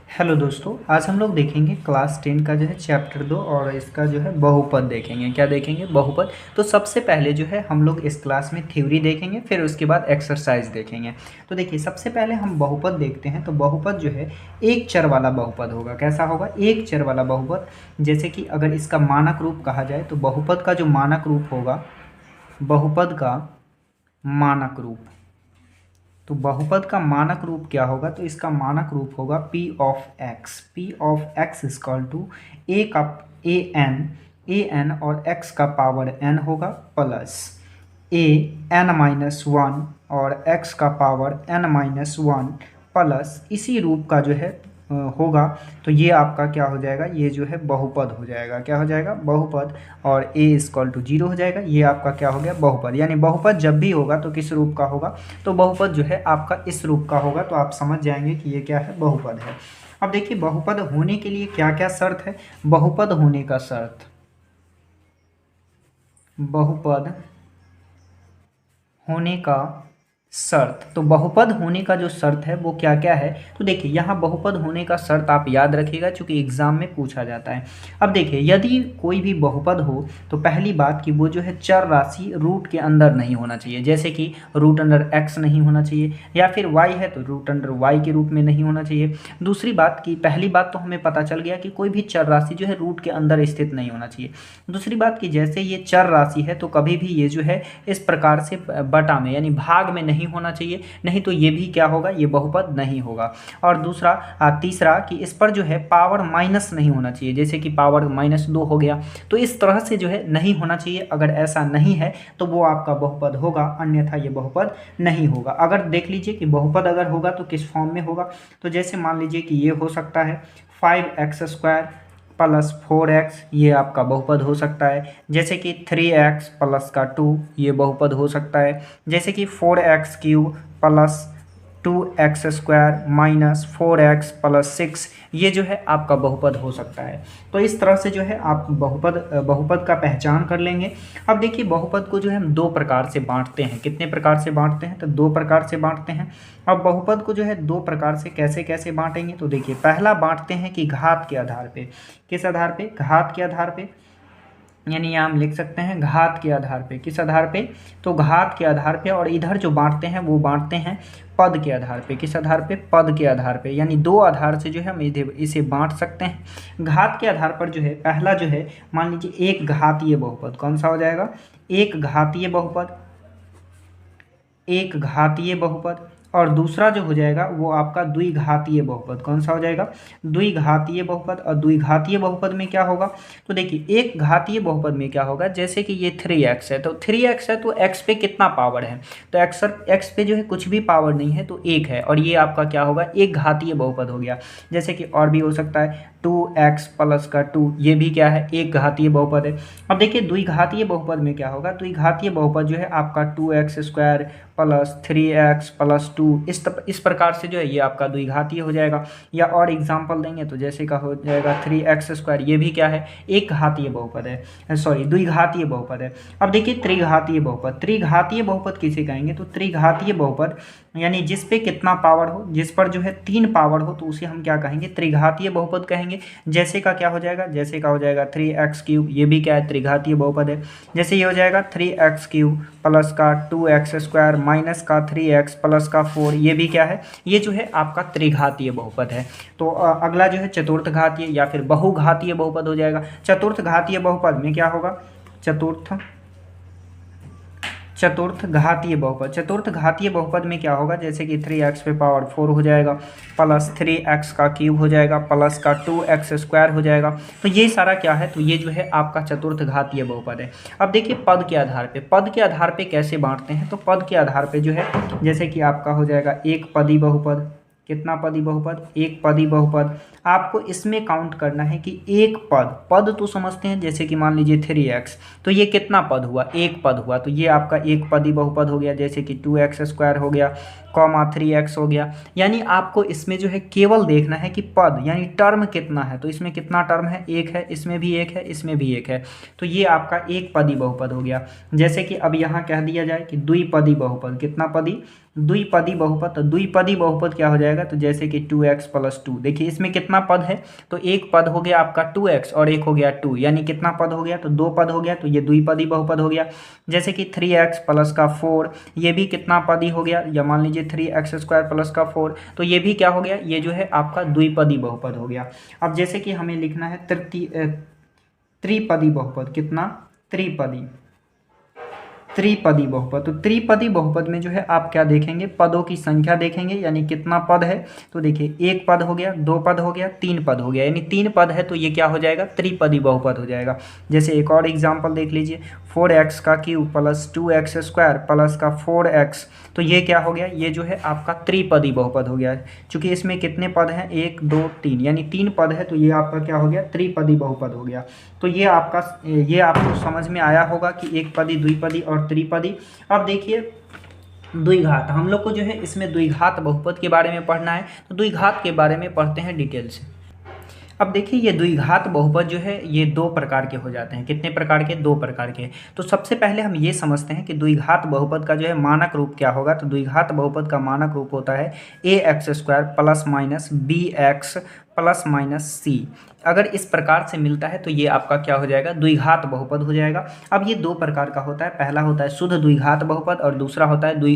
Hello दोस्तों, आज हम लोग देखेंगे क्लास 10 का जो है चैप्टर 2 और इसका जो है बहुपद देखेंगे। क्या देखेंगे? बहुपद। तो सबसे पहले जो है हम लोग इस क्लास में थ्योरी देखेंगे, फिर उसके बाद एक्सरसाइज देखेंगे। तो देखिए, सबसे पहले हम बहुपद देखते हैं। तो बहुपद जो है एक चर वाला बहुपद होगा। कैसा होगा? एक चर वाला बहुपद। जैसे कि अगर इसका मानक रूप कहा जाए तो बहुपद का जो मानक रूप होगा, बहुपद का मानक रूप, तो बहुपद का मानक रूप क्या होगा? तो इसका मानक रूप होगा p of X. P of X is equal to A का ए एन और x का पावर n होगा plus A N minus one और x का power n minus one plus इसी रूप का जो है होगा। तो ये आपका क्या हो जाएगा? ये जो है बहुपद हो जाएगा। क्या हो जाएगा? बहुपद। और a इजकल टू 0 हो जाएगा। ये आपका क्या हो गया? बहुपद। यानी बहुपद जब भी होगा तो किस रूप का होगा? तो बहुपद जो है आपका इस रूप का होगा। तो आप समझ जाएंगे कि ये क्या है? बहुपद है। अब देखिए, बहुपद होने के लिए क्या क्या शर्त है? बहुपद होने का शर्त, बहुपद होने का शर्त। तो बहुपद होने का जो शर्त है वो क्या क्या है? तो देखिए, यहाँ बहुपद होने का शर्त आप याद रखिएगा, चूंकि एग्जाम में पूछा जाता है। अब देखिए, यदि कोई भी बहुपद हो तो पहली बात कि वो जो है चर राशि रूट के अंदर नहीं होना चाहिए। जैसे कि रूट अंडर एक्स नहीं होना चाहिए, या फिर वाई है तो रूट अंडर वाई के रूप में नहीं होना चाहिए। दूसरी बात कि पहली बात तो हमें पता चल गया कि कोई भी चर राशि जो है रूट के अंदर स्थित नहीं होना चाहिए। दूसरी बात कि जैसे ये चर राशि है तो कभी भी ये जो है इस प्रकार से बटा में यानी भाग में नहीं होना चाहिए, नहीं तो ये भी क्या होगा? ये बहुपद नहीं होगा। और दूसरा तीसरा कि इस पर जो है पावर माइनस नहीं होना चाहिए। जैसे कि पावर -2 हो गया, तो इस तरह से जो है नहीं होना चाहिए। अगर ऐसा नहीं है तो वो आपका बहुपद होगा, अन्यथा ये बहुपद नहीं होगा। अगर देख लीजिए कि बहुपद अगर होगा तो किस फॉर्म में होगा? तो जैसे मान लीजिए कि ये हो सकता है 5x² प्लस 4x, ये आपका बहुपद हो सकता है। जैसे कि 3x प्लस का 2, ये बहुपद हो सकता है। जैसे कि 4x³ plus 2x² minus 4x plus 6, ये जो है आपका बहुपद हो सकता है। तो इस तरह से जो है आप बहुपद का पहचान कर लेंगे। अब देखिए, बहुपद को जो है हम दो प्रकार से बांटते हैं। कितने प्रकार से बांटते हैं? तो दो प्रकार से बांटते हैं। अब बहुपद को जो है दो प्रकार से कैसे कैसे बांटेंगे? तो देखिए, पहला बांटते हैं कि घात के आधार पे। किस आधार पे? घात के आधार पे। यानी यहाँ हम लिख सकते हैं घात के आधार पे। किस आधार पे? तो घात के आधार पे। और इधर जो बांटते हैं वो बांटते हैं पद के आधार पे। किस आधार पे? पद के आधार पे। यानी दो आधार से जो है हम इसे बांट सकते हैं। घात के आधार पर जो है पहला जो है, मान लीजिए एक घातीय बहुपद। कौन सा हो जाएगा? एक घातीय बहुपद। एक घातीय बहुपद। और दूसरा जो हो जाएगा वो आपका द्विघातीय बहुपद। कौन सा हो जाएगा? द्विघातीय बहुपद। और द्विघातीय बहुपद में क्या होगा? तो देखिए, एक घातीय बहुपद में क्या होगा? जैसे कि ये 3x है, तो 3x है तो x पे कितना पावर है? तो x पे जो है कुछ भी पावर नहीं है, तो 1 है। और ये आपका क्या होगा? एक घातीय बहुपद हो गया। जैसे कि और भी हो सकता है 2x प्लस का 2, ये भी क्या है? एक घातीय बहुपद है। अब देखिए, द्विघातीय बहुपद में क्या होगा? द्विघातीय बहुपद जो है आपका 2x² प्लस 3x प्लस 2, इस प्रकार से जो है ये आपका द्विघातीय हो जाएगा। या और एग्जांपल देंगे तो जैसे का हो जाएगा 3x², ये भी क्या है? एक घातीय बहुपद है, सॉरी द्विघातीय बहुपद है। अब देखिए, त्रिघातीय बहुपद। त्रिघातीय बहुपद किसे कहेंगे? तो त्रिघातीय बहुपद यानी जिस पे कितना पावर हो, जिस पर जो है 3 पावर हो, तो उसे हम क्या कहेंगे? त्रिघातीय बहुपद कहेंगे। जैसे का क्या हो जाएगा? जैसे का हो जाएगा 3x³, ये भी क्या है? त्रिघातीय बहुपद है। जैसे ये हो जाएगा 3x³ प्लस का 2x² माइनस का 3x प्लस का 4, ये भी क्या है? ये जो है आपका त्रिघातीय बहुपद है। तो अगला जो है चतुर्थ घातीय या फिर बहुघातीय बहुपद हो जाएगा। चतुर्थ घातीय बहुपद में क्या होगा? चतुर्थ घातीय बहुपद। चतुर्थ घातीय बहुपद में क्या होगा? जैसे कि 3x पे पावर 4 हो जाएगा प्लस 3x का क्यूब हो जाएगा प्लस का 2x² हो जाएगा। तो ये सारा क्या है? तो ये जो है आपका चतुर्थ घातीय बहुपद है। अब देखिए, पद के आधार पे। पद के आधार पे कैसे बांटते हैं? तो पद के आधार पे जो है, जैसे कि आपका हो जाएगा एक पदी बहुपद। कितना पदी बहुपद? एक पदी बहुपद। आपको इसमें काउंट करना है कि एक पद तो समझते हैं। जैसे कि मान लीजिए 3x, तो ये कितना पद हुआ? एक पद हुआ, तो ये आपका एक पदी बहुपद हो गया। जैसे कि 2x² हो गया 3x हो गया। यानी आपको इसमें जो है केवल देखना है कि पद यानी टर्म कितना है। तो इसमें कितना टर्म है, एक है, इसमें भी एक है, इसमें भी एक है। तो ये आपका एक पदी बहुपद हो गया। जैसे कि अब यहाँ कह दिया जाए कि द्विपदी बहुपद, कितना पदी, द्विपदी बहुपद। तो द्विपदी बहुपद क्या हो जाएगा, तो जैसे कि 2x + 2। देखिए इसमें कितना पद है, तो एक पद हो गया आपका 2x और एक हो गया 2, यानी कितना पद हो गया, तो दो पद हो गया। तो ये द्विपदी बहुपद हो गया। जैसे कि 3x + 4, ये भी कितना पदी हो गया, या मान लीजिए 3x² + 4, तो ये भी क्या हो गया, ये जो है आपका द्विपदी बहुपद हो गया। अब जैसे कि हमें लिखना है त्रिपदी बहुपद, कितना, त्रिपदी बहुपद। तो त्रिपदी बहुपद में जो है आप क्या देखेंगे, पदों की संख्या देखेंगे, यानी कितना पद है। तो देखिए एक पद हो गया, दो पद हो गया, तीन पद हो गया, यानी तीन पद है, तो ये क्या हो जाएगा, त्रिपदी बहुपद हो जाएगा। जैसे एक और एग्जांपल देख लीजिए, 4x³ + 2x² + 4x, तो ये क्या हो गया, ये जो है आपका त्रिपदी बहुपद हो गया। चूंकि इसमें कितने पद हैं, 1 2 3, यानी तीन पद है, तो ये आपका क्या हो गया, त्रिपदी बहुपद हो गया। तो ये आपको समझ में आया होगा कि एक पदी, द्विपदी और त्रिपदी। अब देखिए द्विघात, हम लोग को जो है इसमें द्विघात बहुपद के बारे में पढ़ना है। तो द्विघात के बारे में पढ़ते हैं डिटेल से। अब देखिए ये द्विघात बहुपद जो है ये दो प्रकार के हो जाते हैं। कितने प्रकार के, दो प्रकार के। तो सबसे पहले हम ये समझते हैं कि द्विघात बहुपद का जो है मानक रूप क्या होगा। तो द्विघात बहुपद का मानक रूप होता है ax² ± bx ± c। अगर इस प्रकार से मिलता है तो ये आपका क्या हो जाएगा, द्विघात बहुपद हो जाएगा। अब ये दो प्रकार का होता है, पहला होता है शुद्ध द्विघात बहुपद और दूसरा होता है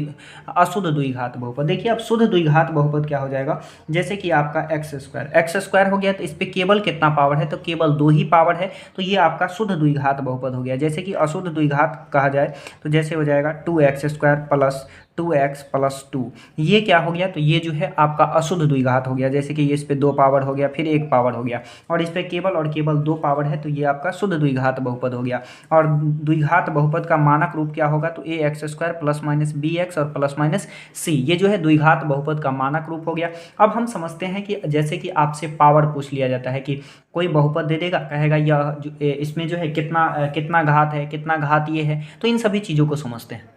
अशुद्ध द्विघात बहुपद। देखिए अब शुद्ध द्विघात बहुपद क्या हो जाएगा, जैसे कि आपका x² हो गया, तो इस पर केवल कितना पावर है, तो केवल दो ही पावर है, तो ये आपका शुद्ध द्विघात बहुपद हो गया। जैसे कि अशुद्ध द्विघात कहा जाए तो जैसे हो जाएगा 2x² + 2x + 2, ये क्या हो गया, तो ये जो है आपका अशुद्ध द्विघात हो गया। जैसे कि ये इस पे दो पावर हो गया, फिर एक पावर हो गया, और इस पे केवल और केवल दो पावर है, तो ये आपका शुद्ध द्विघात बहुपद हो गया। और द्विघात बहुपद का मानक रूप क्या होगा, तो ax² ± bx और ± c, ये जो है द्विघात बहुपद का मानक रूप हो गया। अब हम समझते हैं कि जैसे कि आपसे पावर पूछ लिया जाता है कि कोई बहुपद दे देगा, कहेगा यह इसमें जो है कितना घात है, कितना घात ये है, तो इन सभी चीज़ों को समझते हैं।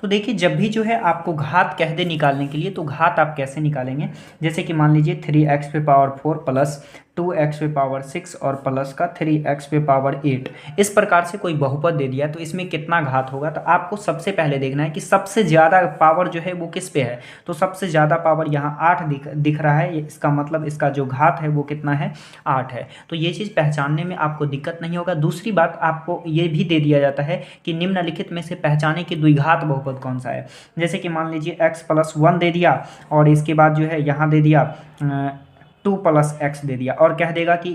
तो देखिए जब भी जो है आपको घात कह दे निकालने के लिए, तो घात आप कैसे निकालेंगे, जैसे कि मान लीजिए 3x⁴ + 2x�6 और प्लस का 3x⁸ इस प्रकार से कोई बहुपद दे दिया, तो इसमें कितना घात होगा। तो आपको सबसे पहले देखना है कि सबसे ज़्यादा पावर जो है वो किस पे है। तो सबसे ज़्यादा पावर यहाँ 8 दिख रहा है, इसका मतलब इसका जो घात है वो कितना है, 8 है। तो ये चीज़ पहचानने में आपको दिक्कत नहीं होगा। दूसरी बात, आपको ये भी दे दिया जाता है कि निम्नलिखित में से पहचाने कि द्विघात बहुपद कौन सा है। जैसे कि मान लीजिए x+1 दे दिया, और इसके बाद जो है यहाँ दे दिया 2 + x दे दिया, और कह देगा कि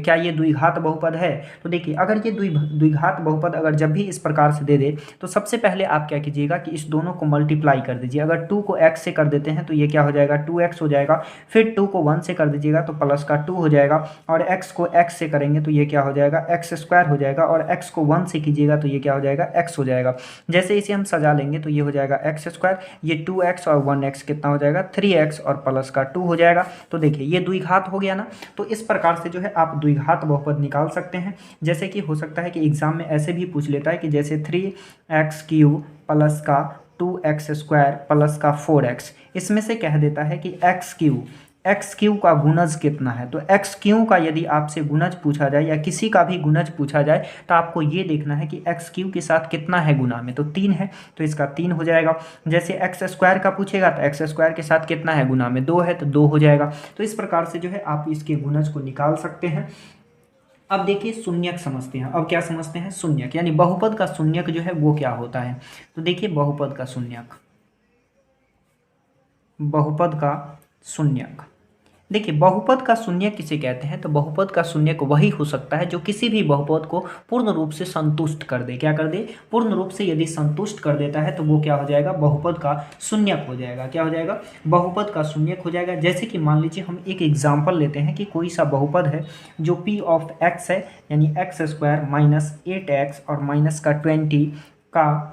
क्या ये द्विघात बहुपद है। तो देखिए अगर ये द्विघात बहुपद अगर जब भी इस प्रकार से दे दे, तो सबसे पहले आप क्या कीजिएगा कि इस दोनों को मल्टीप्लाई कर दीजिए। अगर 2 को x से कर देते हैं तो ये क्या हो जाएगा, 2x हो जाएगा। फिर 2 को 1 से कर दीजिएगा तो प्लस का 2 हो जाएगा, और x को x से करेंगे तो ये क्या हो जाएगा, x² हो जाएगा, और x को 1 से कीजिएगा तो ये क्या हो जाएगा, x हो जाएगा। जैसे इसे हम सजा लेंगे तो ये हो जाएगा x², ये 2x और 1x कितना हो जाएगा, 3x और प्लस का 2 हो जाएगा। तो देखिए ये द्विघात हो गया ना। तो इस प्रकार से जो है आप द्विघात बहुपद निकाल सकते हैं। जैसे कि हो सकता है कि एग्जाम में ऐसे भी पूछ लेता है कि जैसे 3x³ प्लस का 2x² प्लस का 4x, इसमें से कह देता है कि x³ का गुणज कितना है। तो x³ का यदि आपसे गुणज पूछा जाए या किसी का भी गुणज पूछा जाए, तो आपको ये देखना है कि x³ के साथ कितना है गुना में। तो 3 है तो इसका 3 हो जाएगा। जैसे x² का पूछेगा तो x² के साथ कितना है गुना में, 2 है तो 2 हो जाएगा। तो इस प्रकार से जो है आप इसके गुणज को निकाल सकते हैं। अब देखिए शून्यक समझते हैं। अब क्या समझते हैं, शून्यक, यानी बहुपद का शून्यक जो है वो क्या होता है। तो देखिए बहुपद का शून्यक, देखिए बहुपद का शून्यक किसे कहते हैं। तो बहुपद का शून्यक वही हो सकता है जो किसी भी बहुपद को पूर्ण रूप से संतुष्ट कर दे। क्या कर दे, पूर्ण रूप से यदि संतुष्ट कर देता है तो वो क्या हो जाएगा, बहुपद का शून्यक हो जाएगा। क्या हो जाएगा, बहुपद का शून्यक हो जाएगा। जैसे कि मान लीजिए हम एक एग्जाम्पल लेते हैं कि कोई सा बहुपद है जो p(x) है, यानी x² - 8x और -20 का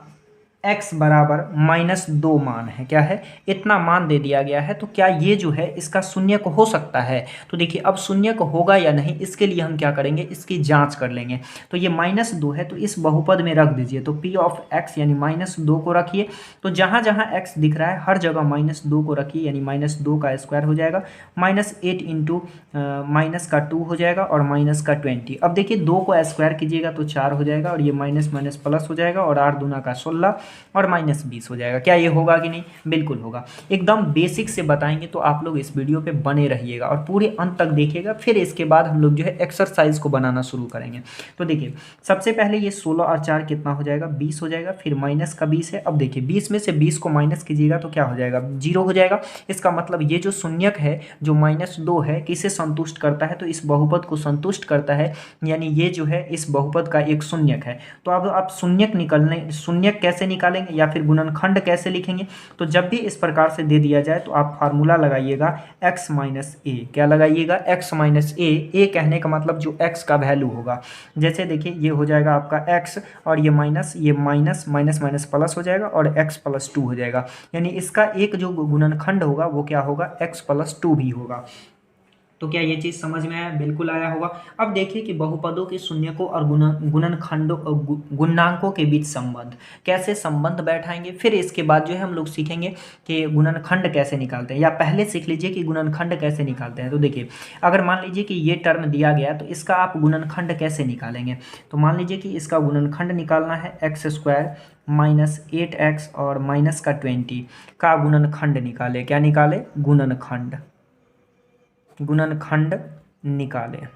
x बराबर -2 मान है, क्या है, इतना मान दे दिया गया है। तो क्या ये जो है इसका शून्यक हो सकता है? तो देखिए अब शून्यक होगा या नहीं, इसके लिए हम क्या करेंगे, इसकी जांच कर लेंगे। तो ये -2 है तो इस बहुपद में रख दीजिए। तो p ऑफ x यानी -2 को रखिए। तो जहाँ जहाँ x दिख रहा है हर जगह -2 को रखिए, यानी -2 का स्क्वायर हो जाएगा, -8 इंटू -2 हो जाएगा और -20। अब देखिए 2 को स्क्वायर कीजिएगा तो 4 हो जाएगा और ये माइनस माइनस प्लस हो जाएगा और 8 दूना का 16 और -20 हो जाएगा। क्या ये होगा कि नहीं? बिल्कुल होगा। एकदम बेसिक से बताएंगे तो आप लोग इस वीडियो पे बने रहिएगा और पूरे अंत तक देखिएगा। फिर इसके बाद हम लोग जो है एक्सरसाइज को बनाना शुरू करेंगे। तो देखिए सबसे पहले ये 16 और 4 कितना हो जाएगा, 20 हो जाएगा। फिर माइनस का 20 है। अब देखिए 20 में से 20 को माइनस कीजिएगा तो क्या हो जाएगा, 0 हो जाएगा। इसका मतलब ये जो शून्यक है जो -2 है किसे संतुष्ट करता है, तो इस बहुपद को संतुष्ट करता है, यानी ये जो है इस बहुपद का एक शून्यक है। तो अब आप शून्यक कैसे निकालेंगे या फिर गुणनखंड कैसे लिखेंगे? तो जब भी इस प्रकार से दे दिया जाए तो आप फार्मूला लगाइएगा x माइनस ए। क्या लगाइएगा, x माइनस ए कहने का मतलब जो x का वैल्यू होगा। जैसे देखिए ये हो जाएगा आपका x और ये माइनस माइनस माइनस प्लस हो जाएगा और x प्लस 2 हो जाएगा, यानी इसका एक जो गुणनखंड होगा वो क्या होगा, x प्लस 2 भी होगा। तो क्या ये चीज़ समझ में आया? बिल्कुल आया होगा। अब देखिए कि बहुपदों के शून्यकों और गुणनखंडों गुणांकों के बीच संबंध, कैसे संबंध बैठाएंगे। फिर इसके बाद जो है हम लोग सीखेंगे कि गुणनखंड कैसे निकालते हैं, या पहले सीख लीजिए कि गुणनखंड कैसे निकालते हैं। तो देखिए अगर मान लीजिए कि ये टर्म दिया गया तो इसका आप गुणनखंड कैसे निकालेंगे। तो मान लीजिए कि इसका गुणनखंड निकालना है x² -8x और -20 का गुणनखंड निकाले। क्या निकाले, गुणनखंड निकालें।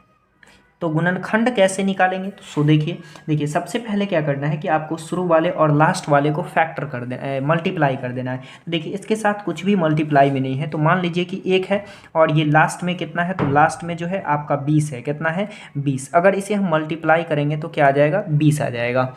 तो गुणनखंड कैसे निकालेंगे, तो सो देखिए सबसे पहले क्या करना है कि आपको शुरू वाले और लास्ट वाले को फैक्टर कर देना, मल्टीप्लाई कर देना है। तो देखिए इसके साथ कुछ भी मल्टीप्लाई में नहीं है। तो मान लीजिए कि 1 है और ये लास्ट में कितना है, तो लास्ट में जो है आपका 20 है। कितना है, 20। अगर इसे हम मल्टीप्लाई करेंगे तो क्या आ जाएगा, 20 आ जाएगा।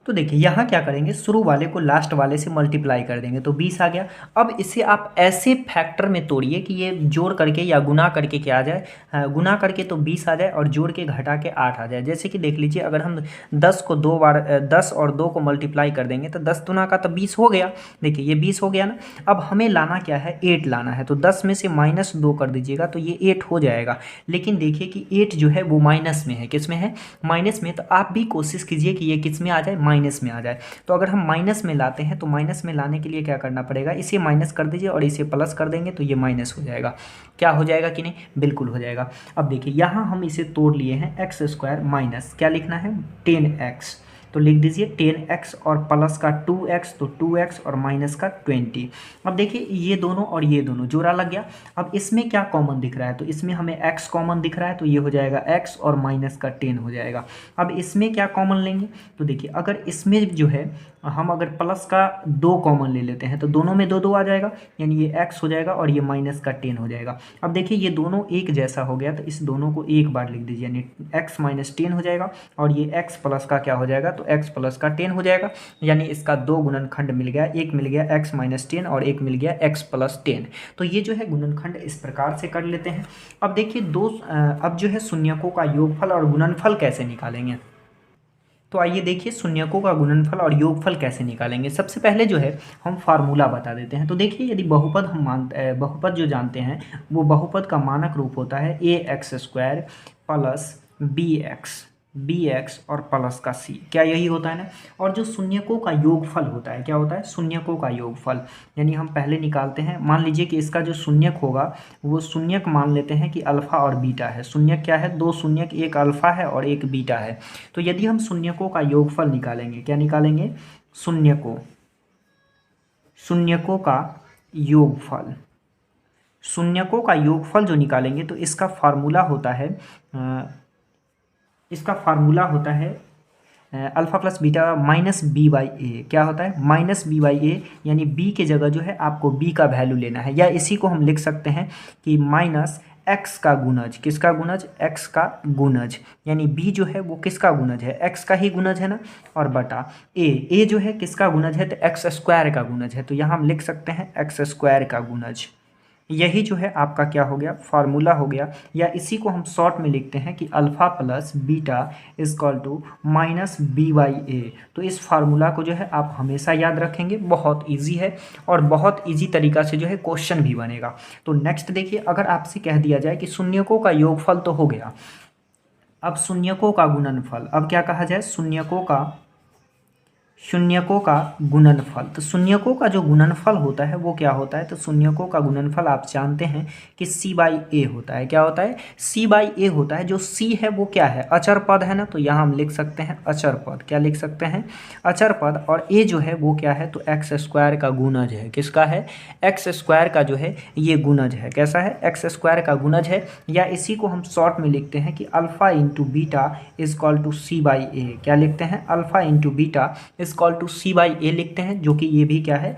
तो देखिए यहाँ क्या करेंगे, शुरू वाले को लास्ट वाले से मल्टीप्लाई कर देंगे तो 20 आ गया। अब इसे आप ऐसे फैक्टर में तोड़िए कि ये जोड़ करके या गुना करके क्या आ जाए, गुना करके तो 20 आ जाए और जोड़ के घटा के 8 आ जाए। जैसे कि देख लीजिए अगर हम 10 को 2 बार 10 और 2 को मल्टीप्लाई कर देंगे तो 10 दूना का तो 20 हो गया। देखिए ये 20 हो गया ना। अब हमें लाना क्या है, 8 लाना है। तो 10 में से -2 कर दीजिएगा तो ये 8 हो जाएगा। लेकिन देखिए कि 8 जो है वो माइनस में है। किस में है, माइनस में। तो आप भी कोशिश कीजिए कि ये किस में आ जाए, माइनस में आ जाए। तो अगर हम माइनस में लाते हैं तो माइनस में लाने के लिए क्या करना पड़ेगा, इसे माइनस कर दीजिए और इसे प्लस कर देंगे तो ये माइनस हो जाएगा। क्या हो जाएगा कि नहीं, बिल्कुल हो जाएगा। अब देखिए यहाँ हम इसे तोड़ लिए हैं, x² माइनस क्या लिखना है, 10x। तो लिख दीजिए 10x और प्लस का 2x तो 2x और माइनस का 20। अब देखिए ये दोनों और ये दोनों जोड़ा लग गया। अब इसमें क्या कॉमन दिख रहा है, तो इसमें हमें x कॉमन दिख रहा है तो ये हो जाएगा x और माइनस का 10 हो जाएगा। अब इसमें क्या कॉमन लेंगे, तो देखिए अगर इसमें जो है हम अगर प्लस का 2 कॉमन ले लेते हैं तो दोनों में 2 2 आ जाएगा, यानी ये x हो जाएगा और ये माइनस का 10 हो जाएगा। अब देखिए ये दोनों एक जैसा हो गया तो इस दोनों को एक बार लिख दीजिए, यानी x माइनस 10 हो जाएगा और ये x प्लस का क्या हो जाएगा, तो x प्लस का 10 हो जाएगा। यानी इसका 2 गुणनखंड मिल गया, एक मिल गया x माइनस 10 और एक मिल गया x प्लस 10। तो ये जो है गुणनखंड इस प्रकार से कर लेते हैं। अब देखिए अब जो है शून्यकों का योगफल और गुणनफल कैसे निकालेंगे। तो आइए देखिए शून्यकों का गुणनफल और योगफल कैसे निकालेंगे। सबसे पहले जो है हम फार्मूला बता देते हैं। तो देखिए यदि बहुपद बहुपद जो जानते हैं वो बहुपद का मानक रूप होता है ax² प्लस bx और प्लस का c। क्या यही होता है ना। और जो शून्यकों का योगफल होता है, क्या होता है, शून्यकों का योगफल, यानी हम पहले निकालते हैं। मान लीजिए कि इसका जो शून्यक होगा वो शून्यक मान लेते हैं कि अल्फा और बीटा है। शून्यक क्या है, 2 शून्यक, एक अल्फा है और एक बीटा है। तो यदि हम शून्यकों का योगफल निकालेंगे, क्या निकालेंगे, शून्यकों का योगफल। शून्यकों का योगफल जो निकालेंगे तो इसका फार्मूला होता है alpha plus beta minus b/a। क्या होता है, माइनस b/a, यानी b के जगह जो है आपको b का वैल्यू लेना है, या इसी को हम लिख सकते हैं कि माइनस x का गुणज। किसका गुणज, x का गुणज, यानी b जो है वो किसका गुणज है, x का ही गुणज है ना, और बटा a जो है किसका गुणज है, तो x² का गुणज है। तो यहाँ हम लिख सकते हैं x² का गुणज, यही जो है आपका क्या हो गया, फार्मूला हो गया। या इसी को हम शॉर्ट में लिखते हैं कि alpha plus beta is equal to minus b by a. तो इस फार्मूला को जो है आप हमेशा याद रखेंगे, बहुत इजी है और बहुत इजी तरीका से जो है क्वेश्चन भी बनेगा। तो नेक्स्ट देखिए, अगर आपसे कह दिया जाए कि शून्यकों का योगफल तो हो गया, अब शून्यकों का गुणनफल, अब क्या कहा जाए, शून्यकों का गुणनफल। तो शून्यकों का जो गुणनफल होता है वो क्या होता है, तो शून्यकों का गुणनफल आप जानते हैं कि c बाई ए होता है। क्या होता है, c बाई ए होता है। जो c है वो क्या है, अचर पद है ना, तो यहाँ हम लिख सकते हैं अचर पद। क्या लिख सकते हैं, अचर पद। और a जो है वो क्या है, तो एक्स स्क्वायर का गुणज है। किसका है, एक्स स्क्वायर का जो है ये गुणज है। कैसा है, एक्स स्क्वायर का गुणज है। या इसी को हम शॉर्ट में लिखते हैं कि alpha into beta is equal to c by a. क्या लिखते हैं, alpha into beta equal to c by a लिखते हैं, जो कि ये भी क्या है,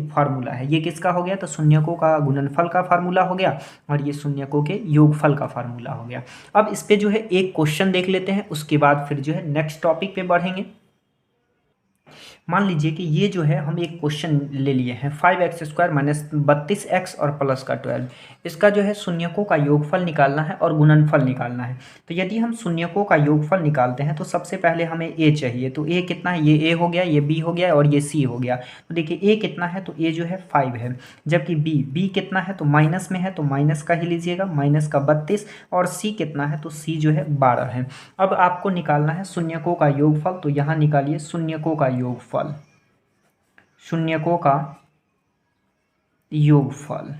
फार्मूला है। ये किसका हो गया, तो शून्यकों का गुणनफल का फार्मूला हो गया और ये शून्यकों के योगफल का फार्मूला हो गया। अब इस पे जो है एक क्वेश्चन देख लेते हैं, उसके बाद फिर जो है नेक्स्ट टॉपिक पे बढ़ेंगे। मान लीजिए कि ये जो है हम एक क्वेश्चन ले लिए हैं, 5x² माइनस 32x और प्लस का 12। इसका जो है शून्यकों का योगफल निकालना है और गुणनफल निकालना है। तो यदि हम शून्यकों का योगफल निकालते हैं तो सबसे पहले हमें a चाहिए। तो a कितना है, ये a हो गया, ये b हो गया और ये c हो गया। तो देखिए a कितना है, तो a जो है 5 है, जबकि b कितना है, तो माइनस में है, तो माइनस का ही लीजिएगा, माइनस का 32। और c कितना है, तो c जो है 12 है। अब आपको निकालना है शून्यकों का योगफल। तो यहाँ निकालिए शून्यकों का योगफल, शून्यकों का योगफल।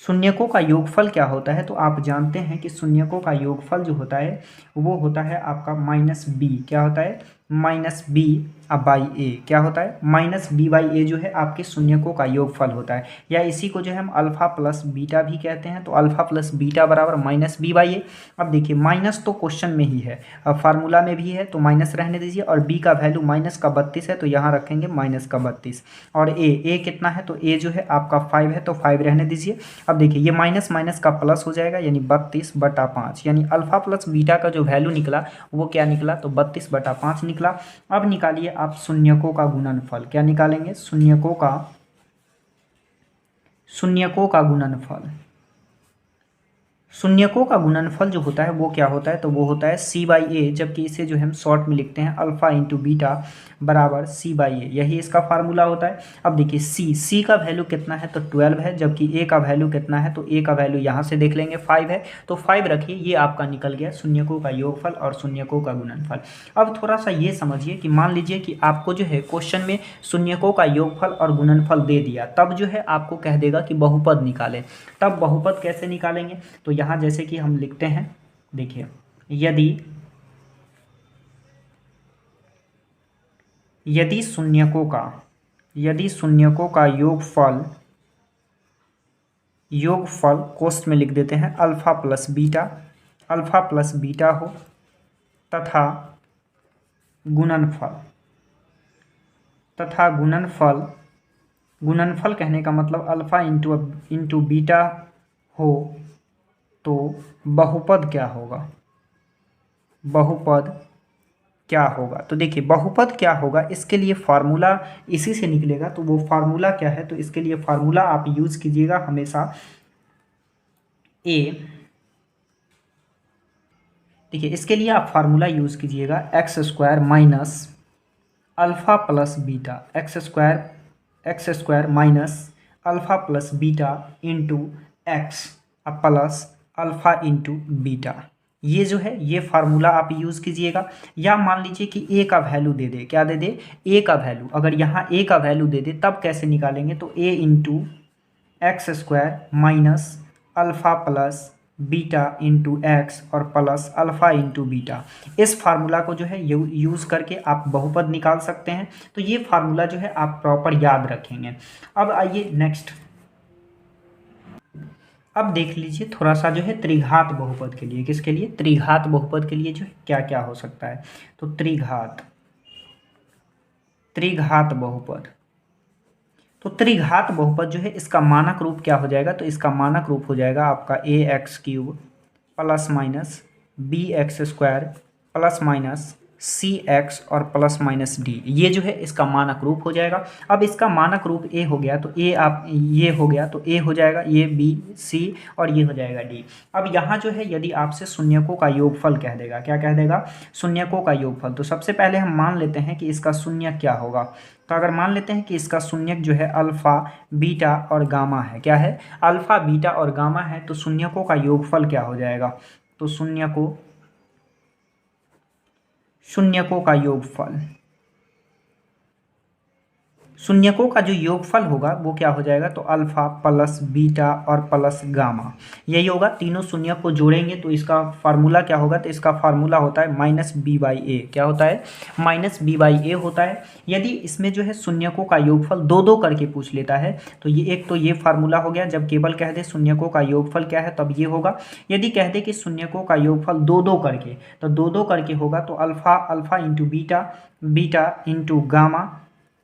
शून्यकों का योगफल क्या होता है, तो आप जानते हैं कि शून्यकों का योगफल जो होता है वो होता है आपका माइनस बी। क्या होता है, माइनस बी बाई ए। क्या होता है, माइनस बी बाई ए जो है आपके शून्यकों का योगफल होता है। या इसी को जो है हम अल्फ़ा प्लस बीटा भी कहते हैं। तो अल्फ़ा प्लस बीटा बराबर माइनस बी बाई ए। अब देखिए माइनस तो क्वेश्चन में ही है, अब फार्मूला में भी है, तो माइनस रहने दीजिए। और बी का वैल्यू माइनस का 32 है, तो यहाँ रखेंगे माइनस का 32। और ए कितना है, तो ए जो है आपका 5 है, तो 5 रहने दीजिए। अब देखिए ये माइनस माइनस का प्लस हो जाएगा, यानी 32/5। यानी अल्फ़ा प्लस बीटा का जो वैल्यू निकला वो क्या निकला, तो 32/5 निकला। अब निकालिए आप शून्यकों का गुणनफल। क्या निकालेंगे, शून्यकों का गुणनफल। शून्यकों का गुणनफल जो होता है वो क्या होता है, तो वो होता है c बाई ए, जबकि इसे जो हम शॉर्ट में लिखते हैं अल्फ़ा इंटू बीटा बराबर c बाई ए। यही इसका फार्मूला होता है। अब देखिए c का वैल्यू कितना है, तो 12 है, जबकि a का वैल्यू कितना है, तो a का वैल्यू यहाँ से देख लेंगे 5 है, तो 5 रखिए। ये आपका निकल गया शून्यकों का योगफल और शून्यकों का गुणनफल। अब थोड़ा सा ये समझिए कि मान लीजिए कि आपको जो है क्वेश्चन में शून्यकों का योगफल और गुणनफल दे दिया, तब जो है आपको कह देगा कि बहुपद निकालें। तब बहुपद कैसे निकालेंगे, तो यहाँ जैसे कि हम लिखते हैं, देखिए यदि शून्यकों का योगफल कोष्ठ में लिख देते हैं अल्फ़ा प्लस बीटा हो तथा गुणनफल कहने का मतलब अल्फ़ा इंटू बीटा हो, तो बहुपद क्या होगा। तो देखिए बहुपद क्या होगा, इसके लिए फार्मूला इसी से निकलेगा। तो वो फार्मूला क्या है, तो इसके लिए फार्मूला आप यूज़ कीजिएगा हमेशा देखिए इसके लिए आप फार्मूला यूज़ कीजिएगा x² minus alpha plus beta, x² minus alpha plus beta into x plus alpha into beta. ये जो है ये फार्मूला आप यूज़ कीजिएगा। या मान लीजिए कि a का वैल्यू दे दे, क्या दे दे, a का वैल्यू। अगर यहाँ a का वैल्यू दे दे तब कैसे निकालेंगे, तो a into x² minus alpha plus beta into x और प्लस अल्फ़ा इंटू बीटा। इस फार्मूला को जो है यूज़ करके आप बहुपद निकाल सकते हैं। तो ये फार्मूला जो है आप प्रॉपर याद रखेंगे। अब आइए नेक्स्ट, अब देख लीजिए थोड़ा सा जो है त्रिघात बहुपद के लिए, किसके लिए, त्रिघात बहुपद के लिए जो है क्या क्या हो सकता है। तो त्रिघात बहुपद, तो त्रिघात बहुपद जो है इसका मानक रूप क्या हो जाएगा, तो इसका मानक रूप हो जाएगा आपका ax³ plus minus bx² plus minus c x और प्लस माइनस डी, ये जो है इसका मानक रूप हो जाएगा। अब इसका मानक रूप ए हो गया तो ए आप ये हो गया तो ए हो जाएगा, ये बी सी और ये हो जाएगा डी। अब यहाँ जो है यदि आपसे शून्यकों का योगफल कह देगा, क्या कह देगा, शून्यकों का योगफल, तो सबसे पहले हम मान लेते हैं कि इसका शून्य क्या होगा। तो अगर मान लेते हैं कि इसका शून्यक जो है अल्फ़ा बीटा और गामा है, क्या है, अल्फ़ा बीटा और गामा है, तो शून्यकों का योगफल क्या हो जाएगा, तो शून्यकों का योगफल, शून्यकों का जो योगफल होगा वो क्या हो जाएगा, तो अल्फा प्लस बीटा और प्लस गामा, यही होगा। तीनों शून्यक को जोड़ेंगे तो इसका फार्मूला क्या होगा, तो इसका फार्मूला होता है माइनस बी बाई ए, क्या होता है, माइनस बी बाई ए होता है। यदि इसमें जो है शून्यकों का योगफल दो दो करके पूछ लेता है तो ये एक तो ये फार्मूला हो गया, जब केवल कह दे शून्यकों का योगफल क्या है तब ये होगा। यदि कह दे कि शून्यकों का योगफल दो दो करके, तो दो दो करके होगा तो alpha alpha into beta, beta into gamma,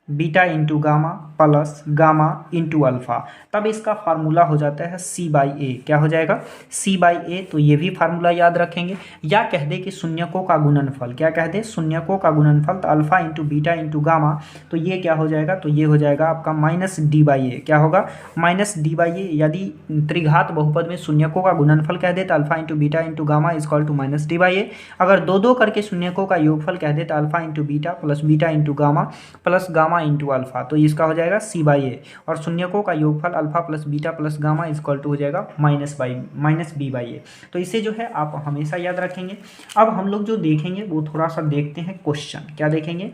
beta into gamma plus gamma into alpha, तब इसका फार्मूला हो जाता है सी बाई ए, क्या हो जाएगा, सी बाई ए। तो ये भी फार्मूला याद रखेंगे। या कह दे कि शून्यकों का गुणनफल, क्या कह दे, शून्यकों का गुणनफल, तो alpha into beta into gamma, तो ये क्या हो जाएगा, तो ये हो जाएगा आपका माइनस डी बाई ए, क्या होगा, माइनस डी बाई ए। यदि त्रिघात बहुपद में शून्यकों का गुणनफल कह दे तो alpha into beta into gamma is equal to minus d by a. अगर दो दो करके शून्यकों का योगफल कह दे तो alpha into beta plus beta into gamma plus gamma into alpha, तो इसका हो जाएगा सी बाई ए। और शून्यकों का योगफल alpha plus beta plus gamma is equal to हो जाएगा माइनस बी बाई ए। तो इसे जो है आप हमेशा याद रखेंगे। अब हम लोग जो देखेंगे वो थोड़ा सा देखते हैं क्वेश्चन, क्या देखेंगे,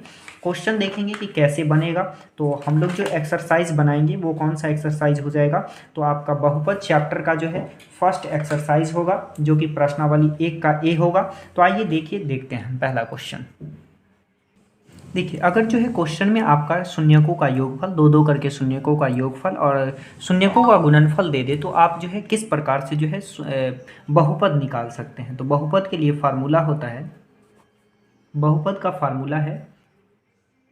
क्वेश्चन देखेंगे कि कैसे बनेगा। तो हम लोग जो एक्सरसाइज बनाएंगे वो कौन सा एक्सरसाइज हो जाएगा, तो आपका बहुपद चैप्टर का जो है फर्स्ट एक्सरसाइज होगा, जो कि प्रश्नावली 1 का ए होगा। तो आइए देखिए, देखते हैं पहला क्वेश्चन। देखिए, अगर जो है क्वेश्चन में आपका शून्यकों का योगफल, दो दो करके शून्यकों का योगफल और शून्यकों का गुणनफल दे दे, तो आप जो है किस प्रकार से जो है बहुपद निकाल सकते हैं। तो बहुपद के लिए फार्मूला होता है, बहुपद का फार्मूला है,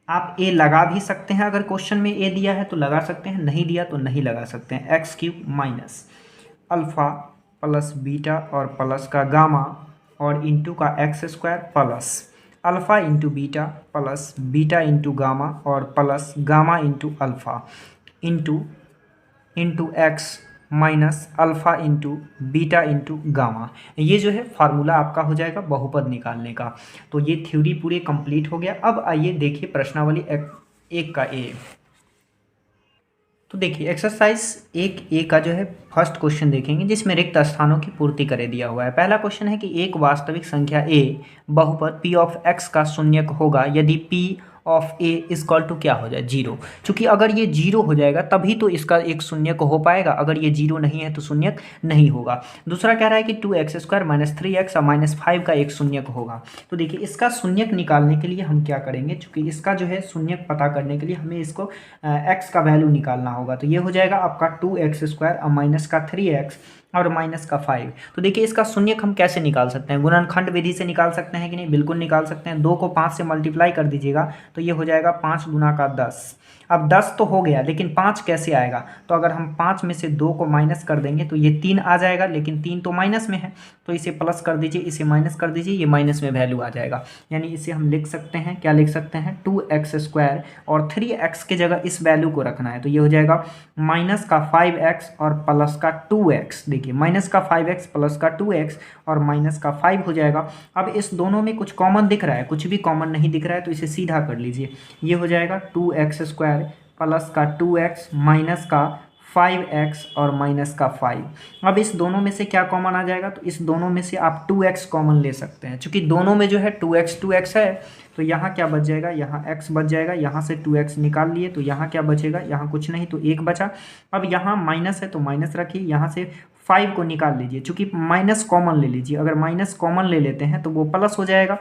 आप ए लगा भी सकते हैं, अगर क्वेश्चन में ए दिया है तो लगा सकते हैं, नहीं दिया तो नहीं लगा सकते हैं। X cube minus alpha plus beta और प्लस का गामा और इंटू का x square plus alpha into beta plus beta into gamma और plus gamma into alpha into x minus alpha into beta into gamma. ये जो है formula आपका हो जाएगा बहुपद निकालने का। तो ये थ्योरी पूरी कंप्लीट हो गया। अब आइए देखिए प्रश्नावली 1 का ए। तो देखिए एक्सरसाइज 1A का जो है फर्स्ट क्वेश्चन देखेंगे, जिसमें रिक्त स्थानों की पूर्ति करे दिया हुआ है। पहला क्वेश्चन है कि एक वास्तविक संख्या a बहुपद p ऑफ x का शून्यक होगा यदि p of a is equal to क्या हो जाए, 0। चूंकि अगर ये 0 हो जाएगा तभी तो इसका एक शून्यक हो पाएगा, अगर ये 0 नहीं है तो शून्यक नहीं होगा। दूसरा कह रहा है कि 2x स्क्वायर माइनस 3x और माइनस 5 का एक शून्यक होगा। तो देखिए इसका शून्यक निकालने के लिए हम क्या करेंगे, चूंकि इसका जो है शून्यक पता करने के लिए हमें इसको x का वैल्यू निकालना होगा। तो ये हो जाएगा आपका 2x स्क्वायर और माइनस का 3x और माइनस का 5। तो देखिए इसका शून्यक हम कैसे निकाल सकते हैं, गुणनखंड विधि से निकाल सकते हैं कि नहीं, बिल्कुल निकाल सकते हैं। 2 को 5 से मल्टीप्लाई कर दीजिएगा तो ये हो जाएगा 5 गुना का 10। अब 10 तो हो गया, लेकिन 5 कैसे आएगा, तो अगर हम 5 में से 2 को माइनस कर देंगे तो ये 3 आ जाएगा, लेकिन 3 तो माइनस में है, तो इसे प्लस कर दीजिए, इसे माइनस कर दीजिए, ये माइनस में वैल्यू आ जाएगा। यानी इसे हम लिख सकते हैं, क्या लिख सकते हैं, 2x स्क्वायर और 3x के जगह इस वैल्यू को रखना है। तो ये हो जाएगा माइनस का 5x और प्लस का 2x। देखिए माइनस का 5x प्लस का 2x और माइनस का 5 हो जाएगा। अब इस दोनों में कुछ कॉमन दिख रहा है, कुछ भी कॉमन नहीं दिख रहा है, तो इसे सीधा कर लीजिए। ये हो जाएगा 2x स्क्वायर प्लस का 2x माइनस का 5x और माइनस का 5। अब इस दोनों में से क्या कॉमन आ जाएगा, तो इस दोनों में से आप 2x कॉमन ले सकते हैं। चूंकि दोनों में जो है 2x है, तो यहाँ क्या बच जाएगा, यहाँ x बच जाएगा, यहाँ से 2x निकाल लिए तो यहाँ क्या बचेगा, यहाँ कुछ नहीं तो 1 बचा। अब यहाँ माइनस है तो माइनस रखिए, यहाँ से 5 को निकाल लीजिए, चूंकि माइनस कॉमन ले लीजिए। अगर माइनस कॉमन ले लेते हैं तो वो प्लस हो जाएगा,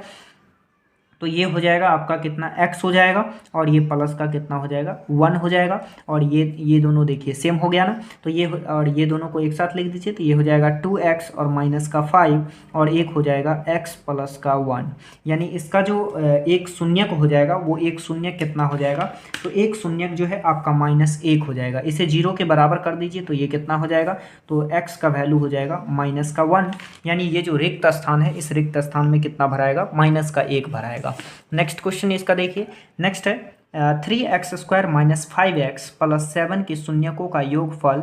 तो ये हो जाएगा आपका कितना, x हो जाएगा, और ये प्लस का कितना हो जाएगा, 1 हो जाएगा। और ये दोनों देखिए सेम हो गया ना, तो ये और ये दोनों को एक साथ लिख दीजिए, तो ये हो जाएगा 2x और माइनस का 5 और एक हो जाएगा x प्लस का 1। यानी इसका जो एक शून्यक हो जाएगा वो एक शून्यक कितना हो जाएगा, तो एक शून्यक जो है आपका -1 हो जाएगा। इसे 0 के बराबर कर दीजिए तो ये कितना हो जाएगा, तो x का वैल्यू हो जाएगा -1। यानी ये जो रिक्त स्थान है, इस रिक्त स्थान में कितना भराएगा, -1 भराएगा। जाएगा। नेक्स्ट क्वेश्चन इसका देखिए, नेक्स्ट है 3x² - 5x + 7 के शून्यकों का योगफल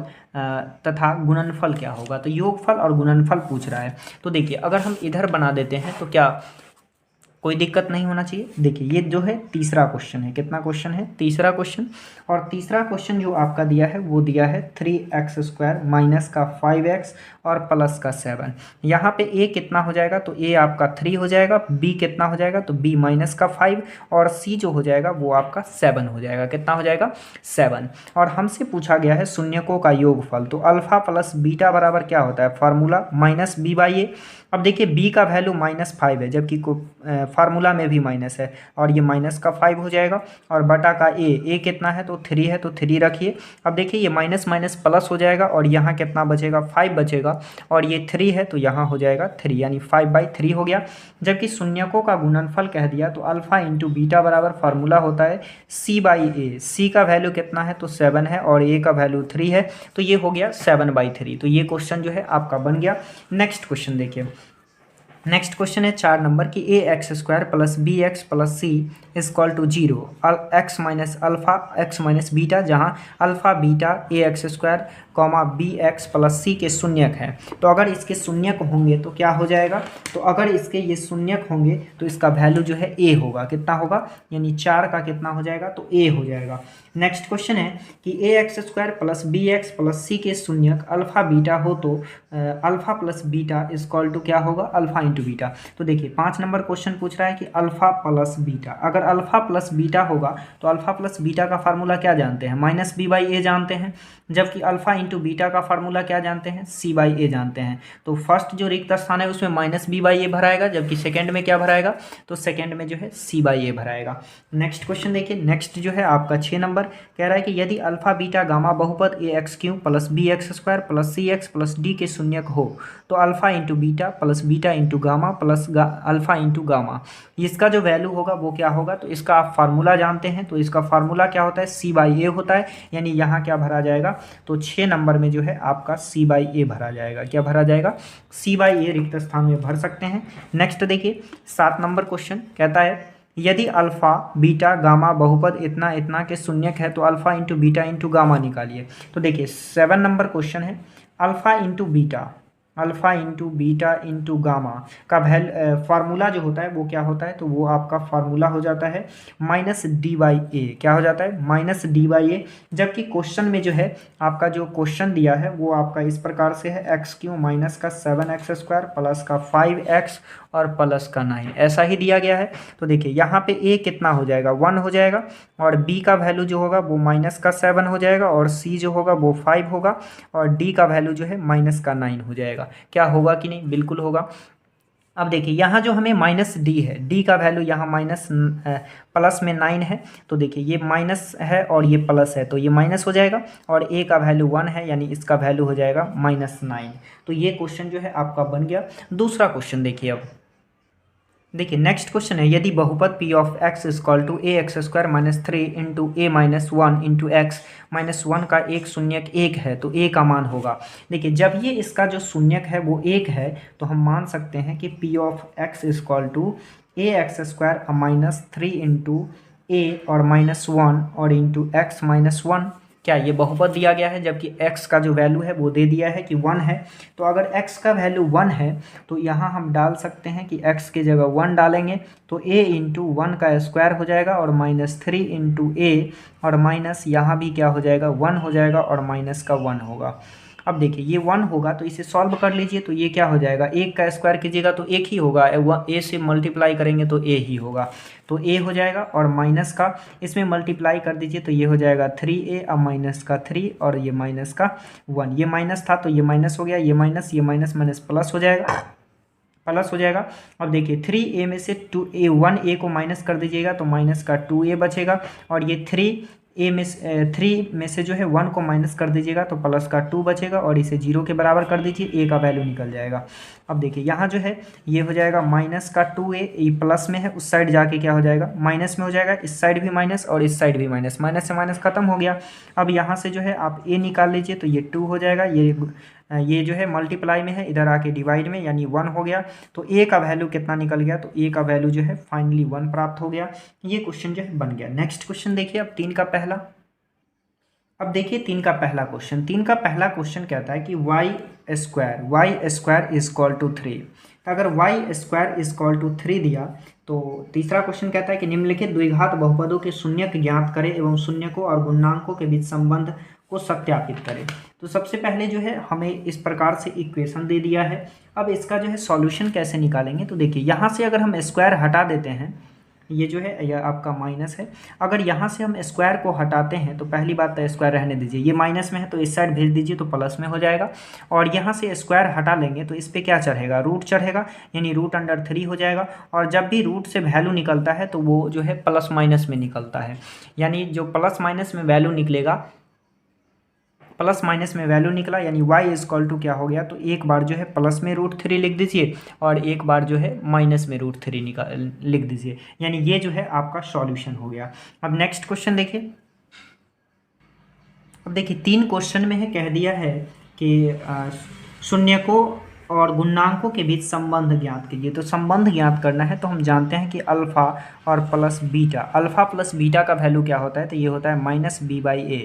तथा गुणनफल क्या होगा। तो योगफल और गुणनफल पूछ रहा है। तो देखिए अगर हम इधर बना देते हैं तो क्या कोई दिक्कत नहीं होना चाहिए। देखिए ये जो है तीसरा क्वेश्चन है, कितना क्वेश्चन है, तीसरा क्वेश्चन। और तीसरा क्वेश्चन जो आपका दिया है वो दिया है 3x² माइनस का 5x और प्लस का 7। यहाँ पे a कितना हो जाएगा, तो a आपका 3 हो जाएगा, b कितना हो जाएगा, तो b माइनस का 5 और c जो हो जाएगा वो आपका 7 हो जाएगा। कितना हो जाएगा, 7। और हमसे पूछा गया है शून्यकों का योगफल। तो अल्फा प्लस बीटा बराबर क्या होता है, फार्मूला माइनस b/a। अब देखिए b का वैल्यू -5 है, जबकि फार्मूला में भी माइनस है, और ये माइनस का 5 हो जाएगा। और बटा का a कितना है, तो 3 है, तो 3 रखिए। अब देखिए ये माइनस माइनस प्लस हो जाएगा, और यहाँ कितना बचेगा, 5 बचेगा, और ये 3 है तो यहाँ हो जाएगा 3, यानी 5/3 हो गया। जबकि शून्यकों का गुणनफल कह दिया तो अल्फा इंटू बीटा बराबर फार्मूला होता है c/a। c का वैल्यू कितना है, तो 7 है, और a का वैल्यू 3 है, तो ये हो गया 7/3। तो ये क्वेश्चन जो है आपका बन गया। नेक्स्ट क्वेश्चन देखिए, नेक्स्ट क्वेश्चन है 4 नंबर की ax² + bx + c = 0 x minus alpha x minus beta, जहाँ alpha beta ax² bx + c के शून्यक हैं। तो अगर इसके शून्यक होंगे तो क्या हो जाएगा, तो अगर इसके ये शून्यक होंगे तो इसका वैल्यू जो है a होगा। कितना होगा, यानी 4 का कितना हो जाएगा, तो a हो जाएगा। नेक्स्ट क्वेश्चन है कि ax² + bx + c के शून्यक अल्फ़ा बीटा हो तो अल्फ़ा प्लस बीटा = क्या होगा, अल्फ़ा इंटू बीटा। तो देखिए 5 नंबर क्वेश्चन पूछ रहा है कि अल्फ़ा प्लस बीटा। अगर अल्फ़ा प्लस बीटा होगा तो अल्फ़ा प्लस बीटा का फार्मूला क्या जानते हैं, -b/a जानते हैं। जबकि अल्फ़ा इंटू बीटा का फार्मूला क्या जानते हैं, c/a जानते हैं। तो फर्स्ट जो रिक्त स्थान है उसमें -b/a भराएगा, जबकि सेकेंड में क्या भराएगा, तो सेकेंड में जो है c/a भराएगा। नेक्स्ट क्वेश्चन देखिए, नेक्स्ट जो है आपका 6 नंबर कह रहा है कि यदि अल्फ़ा बीटा गामा बहुपद ax³ + bx² + cx + d के शून्यक हो तो alpha into beta plus beta into gamma plus alpha into gamma, इसका जो वैल्यू होगा वो क्या होगा। तो इसका आप फार्मूला जानते हैं, तो इसका फार्मूला क्या होता है, c/a होता है। यानी यहाँ क्या भरा जाएगा, तो 6 नंबर में जो है आपका c/a भरा जाएगा। क्या भरा जाएगा, c/a रिक्त स्थान में भर सकते हैं। नेक्स्ट देखिए 7 नंबर क्वेश्चन कहता है यदि अल्फ़ा बीटा गामा बहुपद इतना इतना के शून्यक है तो alpha into beta into gamma निकालिए। तो देखिए 7 नंबर क्वेश्चन है, alpha into beta into gamma का फार्मूला जो होता है वो क्या होता है, तो वो आपका फार्मूला हो जाता है -d/a। क्या हो जाता है, -d/a। जबकि क्वेश्चन में जो है आपका जो क्वेश्चन दिया है वो आपका इस प्रकार से है x³ माइनस का 7x² प्लस का 5x और प्लस का 9, ऐसा ही दिया गया है। तो देखिए यहाँ पे a कितना हो जाएगा, 1 हो जाएगा, और b का वैल्यू जो होगा वो -7 हो जाएगा, और c जो होगा वो 5 होगा, और d का वैल्यू जो है -9 हो जाएगा। क्या होगा कि नहीं, बिल्कुल होगा। अब देखिए यहाँ जो हमें -d है, d का वैल्यू यहाँ प्लस में 9 है, तो देखिए ये माइनस है और ये प्लस है, तो ये माइनस हो जाएगा, और a का वैल्यू 1 है, यानी इसका वैल्यू हो जाएगा -9। तो ये क्वेश्चन जो है आपका बन गया। दूसरा क्वेश्चन देखिए, अब देखिए नेक्स्ट क्वेश्चन है यदि बहुपद p of x = ax² - 3 × a - 1 × x - 1 का एक शून्यक 1 है तो a का मान होगा। देखिए जब ये इसका जो शून्यक है वो 1 है तो हम मान सकते हैं कि p of x = ax² - 3 × a और -1 और इंटू x - 1। क्या ये बहुपद दिया गया है, जबकि x का जो वैल्यू है वो दे दिया है कि 1 है। तो अगर x का वैल्यू 1 है तो यहाँ हम डाल सकते हैं कि x की जगह 1 डालेंगे तो a × 1 का स्क्वायर हो जाएगा, और -3 × a, और माइनस यहाँ भी क्या हो जाएगा, 1 हो जाएगा, और माइनस का 1 होगा। अब देखिए ये 1 होगा तो इसे सॉल्व कर लीजिए, तो ये क्या हो जाएगा, 1 का स्क्वायर कीजिएगा तो 1 ही होगा, a से मल्टीप्लाई करेंगे तो a ही होगा, तो a हो जाएगा, और माइनस का इसमें मल्टीप्लाई कर दीजिए तो ये हो जाएगा 3a, अब माइनस का 3 और ये माइनस का 1, ये माइनस था तो ये माइनस हो गया, ये माइनस माइनस प्लस हो जाएगा। अब देखिए 3a में से 1a को माइनस कर दीजिएगा तो माइनस का 2a बचेगा, और ये 3 में से जो है 1 को माइनस कर दीजिएगा तो प्लस का 2 बचेगा, और इसे 0 के बराबर कर दीजिए, a का वैल्यू निकल जाएगा। अब देखिए यहाँ जो है ये हो जाएगा माइनस का 2a, ये प्लस में है, उस साइड जाके क्या हो जाएगा, माइनस में हो जाएगा, इस साइड भी माइनस और इस साइड भी माइनस, माइनस से माइनस खत्म हो गया। अब यहाँ से जो है आप a निकाल लीजिए तो ये 2 हो जाएगा, ये ये जो है मल्टीप्लाई में है, इधर आके डिवाइड में, यानी 1 हो गया। तो ए का वैल्यू कितना निकल गया, तो ए का वैल्यू जो है फाइनली 1 प्राप्त हो गया। ये क्वेश्चन जो है बन गया। नेक्स्ट क्वेश्चन देखिए अब 3 का पहला। अब देखिए 3 का पहला क्वेश्चन, 3 का पहला क्वेश्चन कहता है कि Y square is equal to 3। तो अगर Y square is equal to 3 दिया तो तीसरा क्वेश्चन कहता है कि निम्नलिखित द्विघात बहुपदों के शून्यक ज्ञात करें एवं शून्यकों और गुणांकों के बीच संबंध को सत्यापित करें। तो सबसे पहले जो है हमें इस प्रकार से इक्वेशन दे दिया है। अब इसका जो है सॉल्यूशन कैसे निकालेंगे, तो देखिए यहाँ से अगर हम स्क्वायर हटा देते हैं, ये जो है यह आपका माइनस है, अगर यहाँ से हम स्क्वायर को हटाते हैं तो पहली बात तो स्क्वायर रहने दीजिए, ये माइनस में है तो इस साइड भेज दीजिए तो प्लस में हो जाएगा। और यहाँ से स्क्वायर हटा लेंगे तो इस पर क्या चढ़ेगा, रूट चढ़ेगा, यानी रूट अंडर 3 हो जाएगा। और जब भी रूट से वैल्यू निकलता है तो वो जो है प्लस माइनस में निकलता है, यानी जो प्लस माइनस में वैल्यू निकलेगा, प्लस माइनस में वैल्यू निकला, यानी y इज इक्वल टू क्या हो गया, तो एक बार जो है प्लस में √3 लिख दीजिए और एक बार जो है माइनस में √3 लिख दीजिए, यानी ये जो है आपका सॉल्यूशन हो गया। अब नेक्स्ट क्वेश्चन देखिए। अब देखिए 3 क्वेश्चन में है कह दिया है कि शून्यकों और गुणांकों के बीच संबंध ज्ञात कीजिए। तो संबंध ज्ञात करना है तो हम जानते हैं कि अल्फ़ा और plus beta, alpha plus beta का वैल्यू क्या होता है, तो ये होता है -b/a।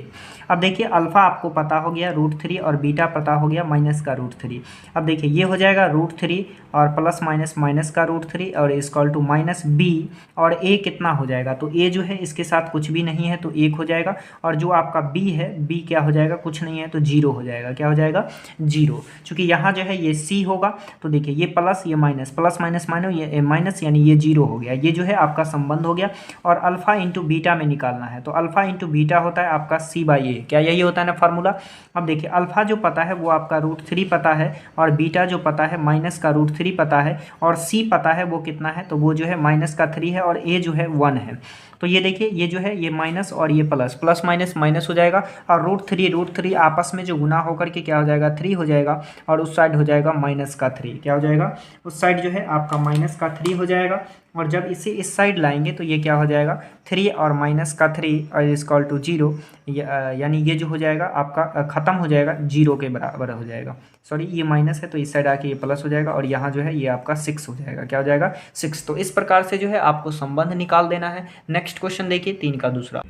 अब देखिए अल्फ़ा आपको पता हो गया √3 और बीटा पता हो गया माइनस का √3। अब देखिए ये हो जाएगा √3 और प्लस माइनस माइनस का √3 और इक्वल टू -b, और a कितना हो जाएगा, तो a जो है इसके साथ कुछ भी नहीं है तो 1 हो जाएगा। और जो आपका b है, b क्या हो जाएगा, कुछ नहीं है तो 0 हो जाएगा। क्या हो जाएगा, 0। चूँकि यहाँ जो है ये c होगा तो देखिए ये प्लस ये माइनस, प्लस माइनस माइनस ये माइनस, यानी ये 0 हो गया। ये जो है आपका संबंध हो गया। और अल्फा इंटू बीटा में निकालना है तो अल्फा इंटू बीटा होता है आपका c/a। क्या यही होता है ना फार्मूला। अब देखिए अल्फा जो पता है वो आपका √3 पता है, और बीटा जो पता है माइनस का √3 पता है, और c पता है वो कितना है, तो वो जो है माइनस का 3 है, और a जो है 1 है। तो ये देखिए ये जो है ये माइनस और ये प्लस, प्लस माइनस माइनस हो जाएगा, और √3 आपस में जो गुना होकर के क्या हो जाएगा, 3 हो जाएगा, और उस साइड हो जाएगा माइनस का 3। क्या हो जाएगा, उस साइड जो है आपका माइनस का 3 हो जाएगा। और जब इसे इस साइड लाएंगे तो ये क्या हो जाएगा, 3 और माइनस का 3 और इक्वल टू 0, यानी ये जो हो जाएगा आपका ख़त्म हो जाएगा, 0 के बराबर हो जाएगा। सॉरी ये माइनस है तो इस साइड आके ये प्लस हो जाएगा, और यहाँ जो है ये आपका 6 हो जाएगा। क्या हो जाएगा, 6। तो इस प्रकार से जो है आपको संबंध निकाल देना है। नेक्स्ट क्वेश्चन देखिए 3 का दूसरा।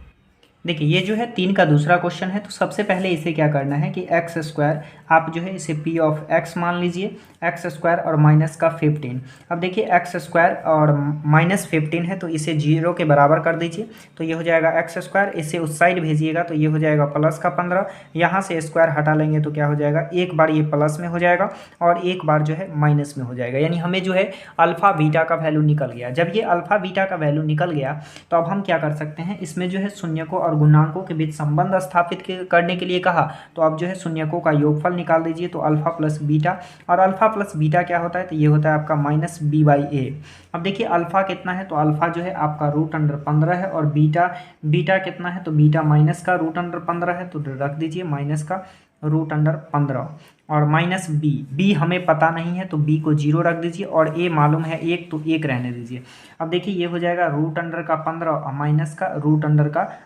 देखिए ये जो है 3 का दूसरा क्वेश्चन है। तो सबसे पहले इसे क्या करना है कि x² आप जो है इसे p(x) मान लीजिए, x² और माइनस का 15। अब देखिए x² और -15 है तो इसे 0 के बराबर कर दीजिए, तो ये हो जाएगा x²। इसे उस साइड भेजिएगा तो ये हो जाएगा प्लस का 15। यहाँ से स्क्वायर हटा लेंगे तो क्या हो जाएगा, एक बार ये प्लस में हो जाएगा और एक बार जो है माइनस में हो जाएगा, यानी हमें जो है अल्फ़ा बीटा का वैल्यू निकल गया। जब ये अल्फ़ा बीटा का वैल्यू निकल गया तो अब हम क्या कर सकते हैं, इसमें जो है शून्यकों और गुणांकों के बीच संबंध स्थापित करने के लिए कहा, तो अब जो है शून्यकों का योगफल निकाल दीजिए, तो अल्फा प्लस बीटा, और अल्फा प्लस बीटा क्या होता है, तो ये होता है आपका -b/a। अब देखिए अल्फा कितना है, तो अल्फा जो है आपका √15 है, और बीटा कितना है, तो बीटा माइनस का √15 है, तो रख दीजिए माइनस का √15, और -b हमें पता नहीं है तो b को 0 रख दीजिए, और a मालूम है 1 तो 1 रहने दीजिए। अब देखिए ये हो जाएगा √15 और माइनस का √15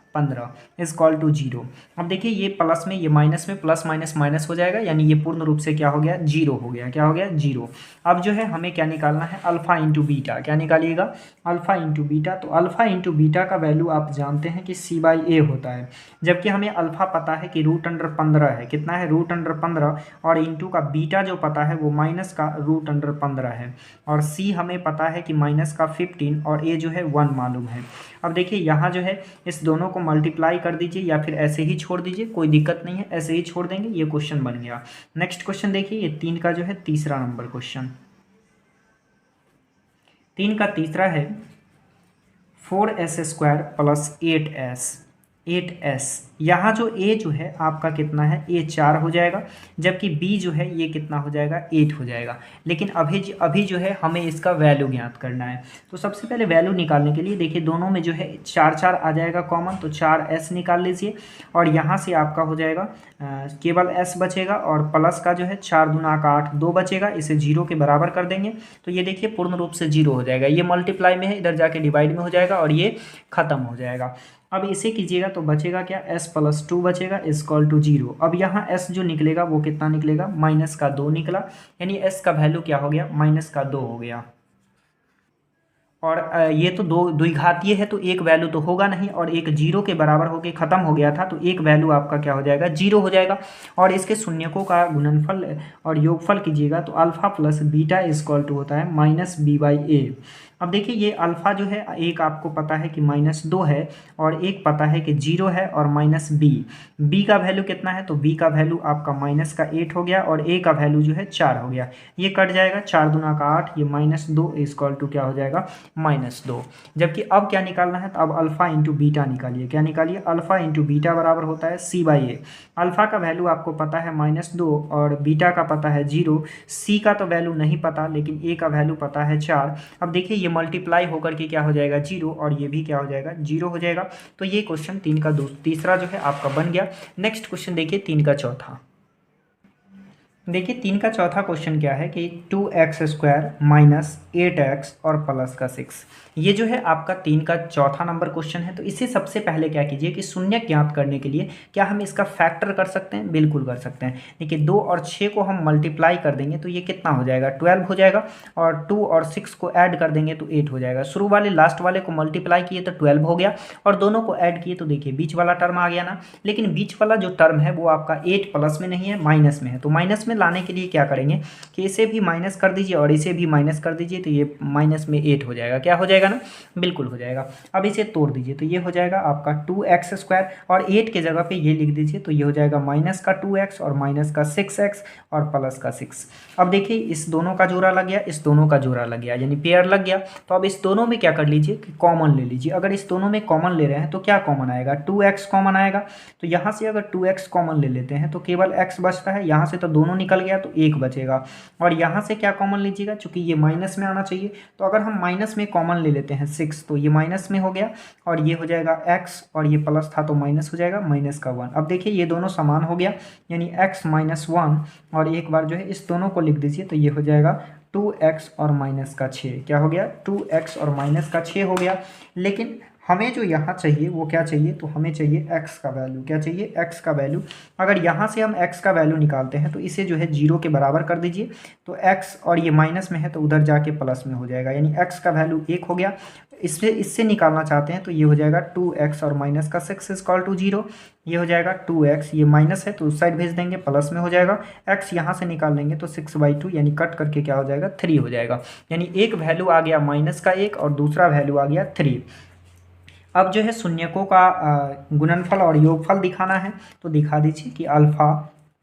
इक्वल टू 0। अब देखिए ये प्लस में ये माइनस में प्लस माइनस माइनस हो जाएगा, यानी ये पूर्ण रूप से क्या हो गया, 0 हो गया। क्या हो गया, 0। अब जो है हमें क्या निकालना है, अल्फा इंटू बीटा। क्या निकालिएगा, अल्फा इंटू बीटा। तो अल्फा इंटू बीटा का वैल्यू आप जानते हैं कि c/a होता है, जबकि हमें अल्फा पता है कि √15 है। कितना है, √15, और इंटू का बीटा जो पता है वो माइनस का √15 है, और c हमें पता है कि माइनस का 15, और a जो है 1 मालूम है। अब देखिए यहाँ जो है इस दोनों को मल्टीप्लाई कर दीजिए या फिर ऐसे ही छोड़ दीजिए, कोई दिक्कत नहीं है, ऐसे ही छोड़ देंगे। ये क्वेश्चन बन गया। नेक्स्ट क्वेश्चन देखिए, ये 3 का जो है तीसरा नंबर क्वेश्चन। 3 का तीसरा है 4s² प्लस 8s। यहाँ जो a जो है आपका कितना है, a 4 हो जाएगा, जबकि b जो है ये कितना हो जाएगा, 8 हो जाएगा। लेकिन अभी जो है हमें इसका वैल्यू ज्ञात करना है। तो सबसे पहले वैल्यू निकालने के लिए देखिए दोनों में जो है 4 आ जाएगा कॉमन, तो 4s निकाल लीजिए, और यहाँ से आपका हो जाएगा केवल s बचेगा, और प्लस का जो है 4 दूना का 8, 2 बचेगा। इसे 0 के बराबर कर देंगे तो ये देखिए पूर्ण रूप से 0 हो जाएगा। ये मल्टीप्लाई में है, इधर जाके डिवाइड में हो जाएगा, और ये खत्म हो जाएगा। अब इसे कीजिएगा तो बचेगा क्या, s प्लस 2 बचेगा इक्वल टू 0। अब यहाँ s जो निकलेगा वो कितना निकलेगा, माइनस का 2 निकला, यानी s का वैल्यू क्या हो गया, माइनस का 2 हो गया। और ये तो दो द्विघातीय है तो एक वैल्यू तो होगा नहीं, और एक जीरो के बराबर होके खत्म हो गया था, तो एक वैल्यू आपका क्या हो जाएगा, जीरो हो जाएगा। और इसके शून्यकों का गुणनफल और योगफल कीजिएगा तो alpha plus beta equal to होता है माइनस बी बाई ए। अब देखिए ये अल्फा जो है एक आपको पता है कि -2 है, और एक पता है कि 0 है और माइनस बी का वैल्यू कितना है, तो बी का वैल्यू आपका माइनस का 8 हो गया, और ए का वैल्यू जो है 4 हो गया। ये कट जाएगा, 4 दूना का 8, ये -2 इक्वल टू क्या हो जाएगा, -2। जबकि अब क्या निकालना है, तो अब अल्फा इंटू बीटा निकालिए। क्या निकालिए, अल्फा इंटू बीटा बराबर होता है सी बाई ए। अल्फा का वैल्यू आपको पता है -2 और बीटा का पता है 0। सी का तो वैल्यू नहीं पता, लेकिन ए का वैल्यू पता है 4। अब देखिए ये मल्टीप्लाई होकर के क्या हो जाएगा, 0, और ये भी क्या हो जाएगा, 0 हो जाएगा। तो ये क्वेश्चन 3 का तीसरा जो है आपका बन गया। नेक्स्ट क्वेश्चन देखिए 3 का चौथा। देखिए 3 का चौथा क्वेश्चन क्या है कि 2x² माइनस 8x और प्लस का 6। ये जो है आपका 3 का चौथा नंबर क्वेश्चन है। तो इससे सबसे पहले क्या कीजिए कि शून्य ज्ञात करने के लिए क्या हम इसका फैक्टर कर सकते हैं, बिल्कुल कर सकते हैं। देखिए 2 और 6 को हम मल्टीप्लाई कर देंगे तो ये कितना हो जाएगा, 12 हो जाएगा, और 2 और 6 को ऐड कर देंगे तो 8 हो जाएगा। शुरू वाले लास्ट वाले को मल्टीप्लाई किए तो 12 हो गया, और दोनों को ऐड किए तो देखिए बीच वाला टर्म आ गया ना। लेकिन बीच वाला जो टर्म है वो आपका 8 प्लस में नहीं है, माइनस में है। तो माइनस में लाने के लिए क्या करेंगे कि इसे भी माइनस कर दीजिए और इसे भी माइनस कर दीजिए, तो ये माइनस में 8 हो जाएगा। क्या हो जाएगा ना, बिल्कुल हो जाएगा। अब इसे तोड़ दीजिए तो ये हो जाएगा आपका 2x², और 8 के जगह पे ये लिख दीजिए तो ये हो जाएगा माइनस का 2x और माइनस का 6x और प्लस का 6। अब देखिए इस दोनों का जोड़ा लग गया, इस दोनों का जोड़ा लग गया, यानी पेयर लग गया। तो अब इस दोनों में क्या कर लीजिए कि कॉमन ले लीजिए। अगर इस दोनों में कॉमन ले रहे हैं तो क्या कॉमन आएगा, 2x कॉमन आएगा। तो यहाँ से अगर 2x कॉमन ले लेते हैं तो केवल x बचता है, यहाँ से तो दोनों निकल गया तो 1 बचेगा। और यहाँ से क्या कॉमन लीजिएगा, चूंकि ये माइनस में आना चाहिए, तो अगर हम माइनस में कॉमन ले लेते हैं 6 तो ये माइनस में हो गया, और ये हो जाएगा x, और ये प्लस था तो माइनस हो जाएगा, माइनस का 1। अब देखिए ये दोनों समान हो गया, यानी x माइनस 1, और एक बार जो है इस दोनों को लिख दीजिए तो ये हो जाएगा 2x और माइनस का 6। क्या हो गया, 2x और माइनस का 6 हो गया। लेकिन हमें जो यहाँ चाहिए वो क्या चाहिए, तो हमें चाहिए x का वैल्यू। क्या चाहिए, x का वैल्यू। अगर यहाँ से हम x का वैल्यू निकालते हैं तो इसे जो है 0 के बराबर कर दीजिए, तो x, और ये माइनस में है तो उधर जाके प्लस में हो जाएगा, यानी x का वैल्यू 1 हो गया। इससे निकालना चाहते हैं तो ये हो जाएगा 2x और माइनस का 6 इक्वल टू 0। ये हो जाएगा 2x, ये माइनस है तो उस साइड भेज देंगे, प्लस में हो जाएगा। x यहाँ से निकाल लेंगे तो 6/2, यानी कट करके क्या हो जाएगा, 3 हो जाएगा। यानी एक वैल्यू आ गया माइनस का 1 और दूसरा वैल्यू आ गया 3। अब जो है शून्यकों का गुणनफल और योगफल दिखाना है, तो दिखा दीजिए कि alpha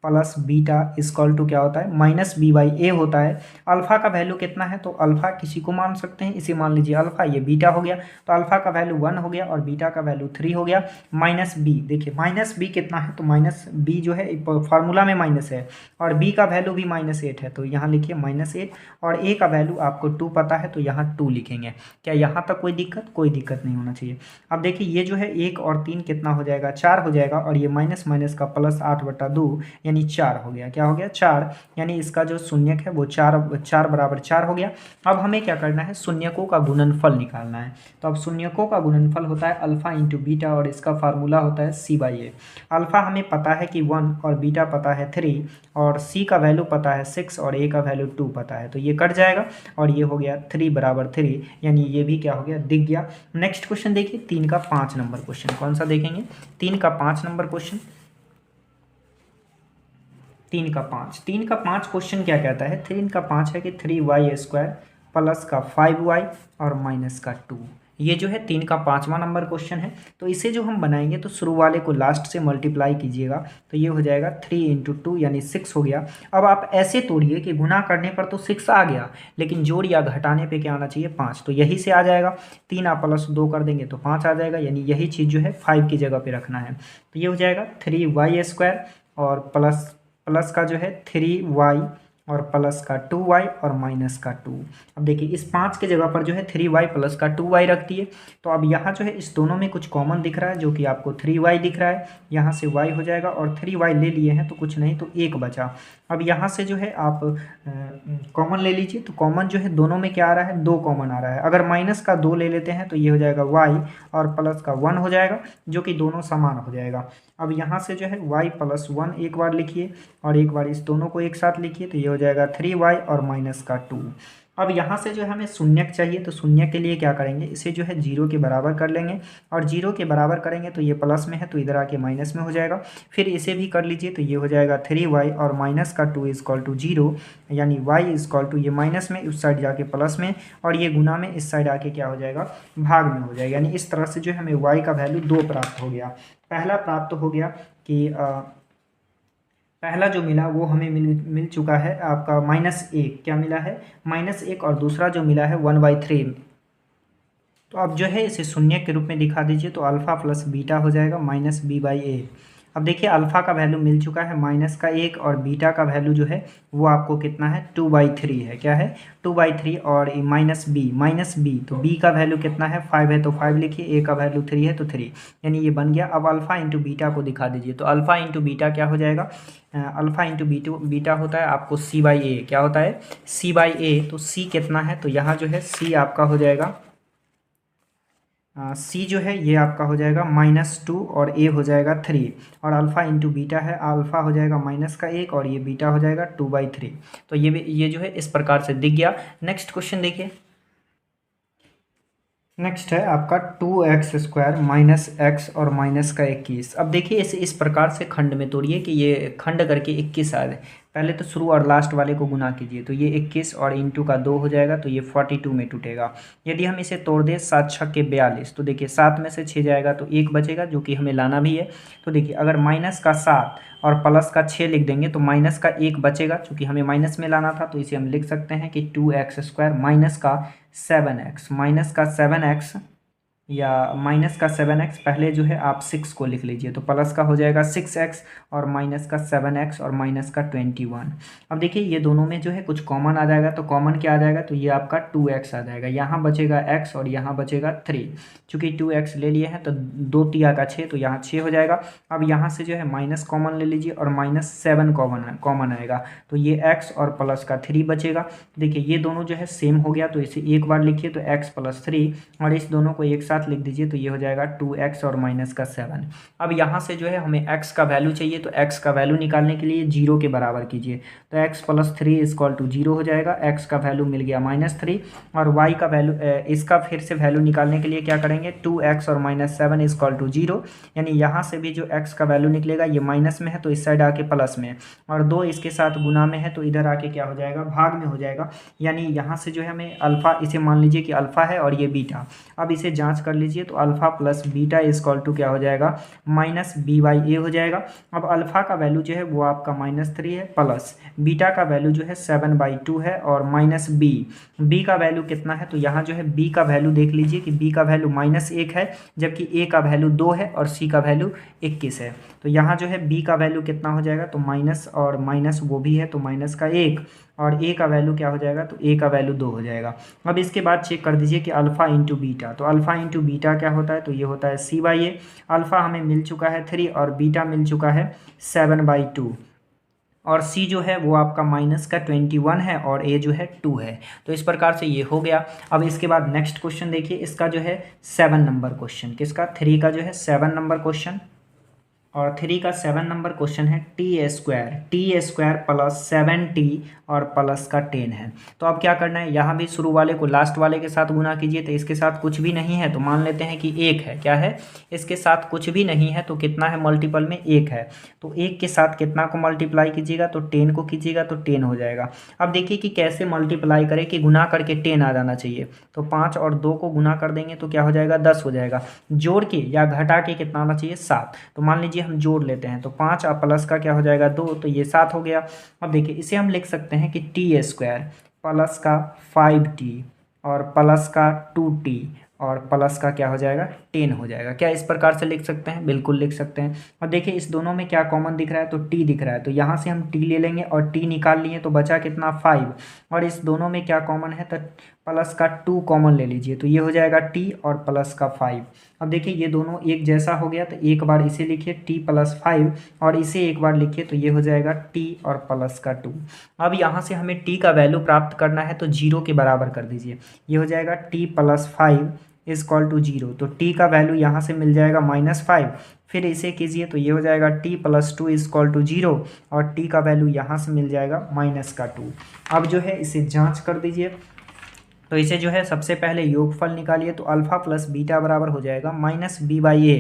plus beta equal to क्या होता है, माइनस बी बाई ए होता है। अल्फा का वैल्यू कितना है, तो अल्फा किसी को मान सकते हैं, इसे मान लीजिए अल्फा, ये बीटा हो गया, तो अल्फा का वैल्यू 1 हो गया और बीटा का वैल्यू 3 हो गया। माइनस बी, देखिए माइनस बी कितना है, तो माइनस बी जो है फार्मूला में माइनस है, और बी का वैल्यू भी -8 है, तो यहाँ लिखिए -8, और ए का वैल्यू आपको 2 पता है तो यहाँ 2 लिखेंगे। क्या यहाँ तक कोई दिक्कत, कोई दिक्कत नहीं होना चाहिए। अब देखिए ये जो है 1 और 3 कितना हो जाएगा, 4 हो जाएगा, और ये माइनस माइनस का प्लस 8/2 यानी 4 हो गया। क्या हो गया, 4, यानी इसका जो शून्यक है वो 4 बराबर 4 हो गया। अब हमें क्या करना है, शून्यकों का गुणनफल निकालना है। तो अब शून्यकों का गुणनफल होता है अल्फा इंटू बीटा, और इसका फार्मूला होता है c/a। अल्फा हमें पता है कि 1 और बीटा पता है 3, और c का वैल्यू पता है 6 और a का वैल्यू 2 पता है, तो ये कट जाएगा और ये हो गया 3 बराबर 3, यानी ये भी क्या हो गया, दिख गया। नेक्स्ट क्वेश्चन देखिए 3 का 5 नंबर क्वेश्चन। कौन सा देखेंगे, 3 का 5 नंबर क्वेश्चन। 3 का 5 क्वेश्चन क्या कहता है, 3 का 5 है कि 3y² प्लस का 5y और माइनस का 2। ये जो है 3 का 5वां नंबर क्वेश्चन है। तो इसे जो हम बनाएंगे तो शुरू वाले को लास्ट से मल्टीप्लाई कीजिएगा तो ये हो जाएगा 3 × 2 यानी 6 हो गया। अब आप ऐसे तोड़िए कि गुना करने पर तो 6 आ गया, लेकिन जोड़ या घटाने पे क्या आना चाहिए, 5। तो यही से आ जाएगा, 3 आप +2 कर देंगे तो 5 आ जाएगा, यानी यही चीज़ जो है 5 की जगह पे रखना है। तो ये हो जाएगा 3y² और प्लस का जो है 3y और प्लस का 2y और माइनस का 2। अब देखिए इस 5 के जगह पर जो है 3y प्लस का 2y रख दिए। तो अब यहाँ जो है इस दोनों में कुछ कॉमन दिख रहा है जो कि आपको 3y दिख रहा है, यहाँ से y हो जाएगा और 3y ले लिए हैं तो कुछ नहीं तो 1 बचा। अब यहाँ से जो है आप कॉमन ले लीजिए, तो कॉमन जो है दोनों में क्या आ रहा है, 2 कॉमन आ रहा है। अगर माइनस का 2 ले लेते हैं तो ये हो जाएगा y और प्लस का 1 हो जाएगा, जो कि दोनों समान हो जाएगा। अब यहाँ से जो है y प्लस 1 एक बार लिखिए और एक बार इस दोनों को एक साथ लिखिए, तो ये हो जाएगा 3y और माइनस का 2। अब यहाँ से जो है हमें शून्यक चाहिए, तो शून्यक के लिए क्या करेंगे, इसे जो है 0 के बराबर कर लेंगे और 0 के बराबर करेंगे तो ये प्लस में है तो इधर आके माइनस में हो जाएगा। फिर इसे भी कर लीजिए, तो ये हो जाएगा 3y और माइनस का 2 इजकल टू 0, यानी y इजकल टू ये माइनस में उस साइड जाके प्लस में और ये गुना में इस साइड आके क्या हो जाएगा, भाग में हो जाएगा। यानी इस तरह से जो है हमें y का वैल्यू 2 प्राप्त हो गया। पहला प्राप्त हो गया कि पहला जो मिला वो हमें मिल चुका है आपका -1, क्या मिला है, -1, और दूसरा जो मिला है 1/3। तो अब जो है इसे शून्य के रूप में दिखा दीजिए, तो अल्फ़ा प्लस बीटा हो जाएगा -b/a। अब देखिए अल्फ़ा का वैल्यू मिल चुका है -1 और बीटा का वैल्यू जो है वो आपको कितना है, 2/3 है। क्या है, 2/3 और -b तो b का वैल्यू कितना है, 5 है तो 5 लिखिए, a का वैल्यू 3 है तो 3, यानी ये बन गया। अब अल्फ़ा इंटू बीटा को दिखा दीजिए, तो अल्फ़ा इंटू बीटा क्या हो जाएगा, अल्फ़ा इंटू बीटा होता है आपको c/a, क्या होता है, c/a। तो c कितना है, तो यहाँ जो है c आपका हो जाएगा c जो है ये आपका हो जाएगा -2 और a हो जाएगा 3, और अल्फ़ा इंटू बीटा है, अल्फ़ा हो जाएगा -1 और ये बीटा हो जाएगा 2/3। तो ये जो है इस प्रकार से दिख गया। नेक्स्ट क्वेश्चन देखिए, नेक्स्ट है आपका 2x² - x और माइनस का 21। अब देखिए इसे इस प्रकार से खंड में तोड़िए कि ये खंड करके 21 आ जाए। पहले तो शुरू और लास्ट वाले को गुना कीजिए, तो ये 21 और इंटू का 2 हो जाएगा, तो ये 42 में टूटेगा। यदि हम इसे तोड़ दें 7 छक्के 42, तो देखिए 7 में से 6 जाएगा तो 1 बचेगा, जो कि हमें लाना भी है। तो देखिए अगर माइनस का 7 और प्लस का 6 लिख देंगे तो माइनस का 1 बचेगा, चूँकि हमें माइनस में लाना था। तो इसे हम लिख सकते हैं कि 2x² माइनस का 7x या माइनस का 7x, पहले जो है आप 6 को लिख लीजिए, तो प्लस का हो जाएगा 6x और माइनस का 7x और माइनस का 21। अब देखिए ये दोनों में जो है कुछ कॉमन आ जाएगा, तो कॉमन क्या आ जाएगा, तो ये आपका 2x आ जाएगा। यहाँ बचेगा x और यहाँ बचेगा 3, चूँकि 2x ले लिए हैं तो 2 तिया का 6, तो यहाँ 6 हो जाएगा। अब यहाँ से जो है माइनस कॉमन ले लीजिए और -7 कॉमन आएगा, तो ये x और प्लस का 3 बचेगा। देखिए ये दोनों जो है सेम हो गया, तो इसे एक बार लिखिए, तो x + 3 और इस दोनों को एक साथ लिख दीजिए, तो ये हो जाएगा 2x और माइनस का 7। अब यहाँ से जो है हमें x का वैल्यू चाहिए, तो x का वैल्यू निकालने के लिए 0 के बराबर कीजिए, तो x + 3 = 0 हो जाएगा। x का वैल्यू मिल गया -3 और y का वैल्यू, इसका फिर से वैल्यू निकालने के लिए क्या करेंगे, 2x और -7 = 0, यानी यहाँ से भी जो x का वैल्यू निकलेगा ये माइनस में है तो इस साइड आके प्लस में, और 2 इसके साथ गुना में है तो इधर आके क्या हो जाएगा, भाग में हो जाएगा। यानी यहाँ से जो है हमें अल्फ़ा, इसे मान लीजिए कि अल्फ़ा है और ये बीटा। अब इसे जांच कर लीजिए, तो अल्फ़ा प्लस बीटा = क्या हो जाएगा, -b/a हो जाएगा। अब अल्फ़ा का वैल्यू जो है वो आपका -3 है, प्लस बीटा का वैल्यू जो है 7/2 है और -b का वैल्यू कितना है, तो यहाँ जो है b का वैल्यू देख लीजिए कि b का वैल्यू -1 है, जबकि a का वैल्यू 2 है और c का वैल्यू 21 है। तो यहाँ जो है b का वैल्यू कितना हो जाएगा, तो माइनस और माइनस वो भी है, तो माइनस का 1, और a का वैल्यू क्या हो जाएगा, तो a का वैल्यू 2 हो जाएगा। अब इसके बाद चेक कर दीजिए कि अल्फ़ा इंटू बीटा, तो अल्फ़ा इंटू बीटा क्या होता है, तो ये होता है c/a। अल्फ़ा हमें मिल चुका है 3 और बीटा मिल चुका है 7/2, और c जो है वो आपका माइनस का 21 है और a जो है 2 है। तो इस प्रकार से ये हो गया। अब इसके बाद नेक्स्ट क्वेश्चन देखिए, इसका जो है 7 नंबर क्वेश्चन, किसका, 3 का जो है 7 नंबर क्वेश्चन, और 3 का 7 नंबर क्वेश्चन है t² प्लस 7t और प्लस का 10 है। तो अब क्या करना है, यहाँ भी शुरू वाले को लास्ट वाले के साथ गुना कीजिए, तो इसके साथ कुछ भी नहीं है तो मान लेते हैं कि 1 है। क्या है, इसके साथ कुछ भी नहीं है तो कितना है, मल्टीपल में 1 है, तो 1 के साथ कितना को मल्टीप्लाई कीजिएगा, तो 10 को कीजिएगा तो 10 हो जाएगा। अब देखिए कि कैसे मल्टीप्लाई करें कि गुना करके 10 आ जाना चाहिए, तो 5 और 2 को गुना कर देंगे तो क्या हो जाएगा, 10 हो जाएगा। जोड़ के या घटा के कितना आना चाहिए, 7। तो मान लीजिए हम जोड़ लेते हैं, तो 5 और प्लस का क्या हो जाएगा, 2, तो ये 7 हो गया। अब देखिए इसे हम लिख सकते हैं कि t² प्लस का 5t और प्लस का 2t और प्लस का क्या हो जाएगा 10 हो जाएगा। क्या इस प्रकार से लिख सकते हैं? बिल्कुल लिख सकते हैं। और देखिए इस दोनों में क्या कॉमन दिख रहा है, तो टी दिख रहा है, तो यहाँ से हम टी ले लेंगे और टी निकाल लिए तो बचा कितना 5। और इस दोनों में क्या कॉमन है, तो प्लस का 2 कॉमन ले लीजिए, तो ये हो जाएगा टी और प्लस का 5। अब देखिए ये दोनों एक जैसा हो गया, तो एक बार इसे लिखिए टी प्लस 5 और इसे एक बार लिखिए, तो ये हो जाएगा टी और प्लस का 2। अब यहाँ से हमें टी का वैल्यू प्राप्त करना है, तो 0 के बराबर कर दीजिए। ये हो जाएगा T plus 5 is equal to 0, तो टी का वैल्यू यहाँ से मिल जाएगा -5। फिर इसे कीजिए तो ये हो जाएगा T plus 2 is equal to 0 और टी का वैल्यू यहाँ से मिल जाएगा -2। अब जो है इसे जांच कर दीजिए, तो इसे जो है सबसे पहले योगफल निकालिए, तो अल्फा प्लस बीटा बराबर हो जाएगा -b/a।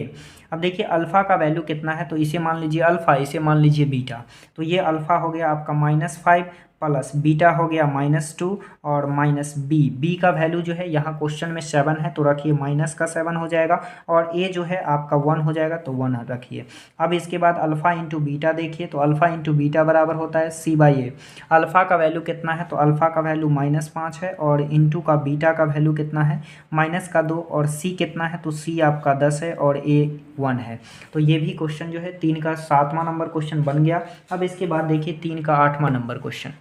अब देखिए अल्फा का वैल्यू कितना है, तो इसे मान लीजिए अल्फा, इसे मान लीजिए बीटा, तो ये अल्फा हो गया आपका -5 प्लस बीटा हो गया -2 और -b का वैल्यू जो है यहाँ क्वेश्चन में 7 है, तो रखिए माइनस का 7 हो जाएगा और a जो है आपका 1 हो जाएगा, तो 1 रखिए। अब इसके बाद अल्फा इंटू बीटा देखिए, तो अल्फा इंटू बीटा बराबर होता है c/a। अल्फा का वैल्यू कितना है, तो अल्फा का वैल्यू -5 है और इंटू का बीटा का वैल्यू कितना है -2 और c कितना है, तो c आपका 10 है और a 1 है। तो ये भी क्वेश्चन जो है 3 का 7वां नंबर क्वेश्चन बन गया। अब इसके बाद देखिए 3 का 8वां नंबर क्वेश्चन।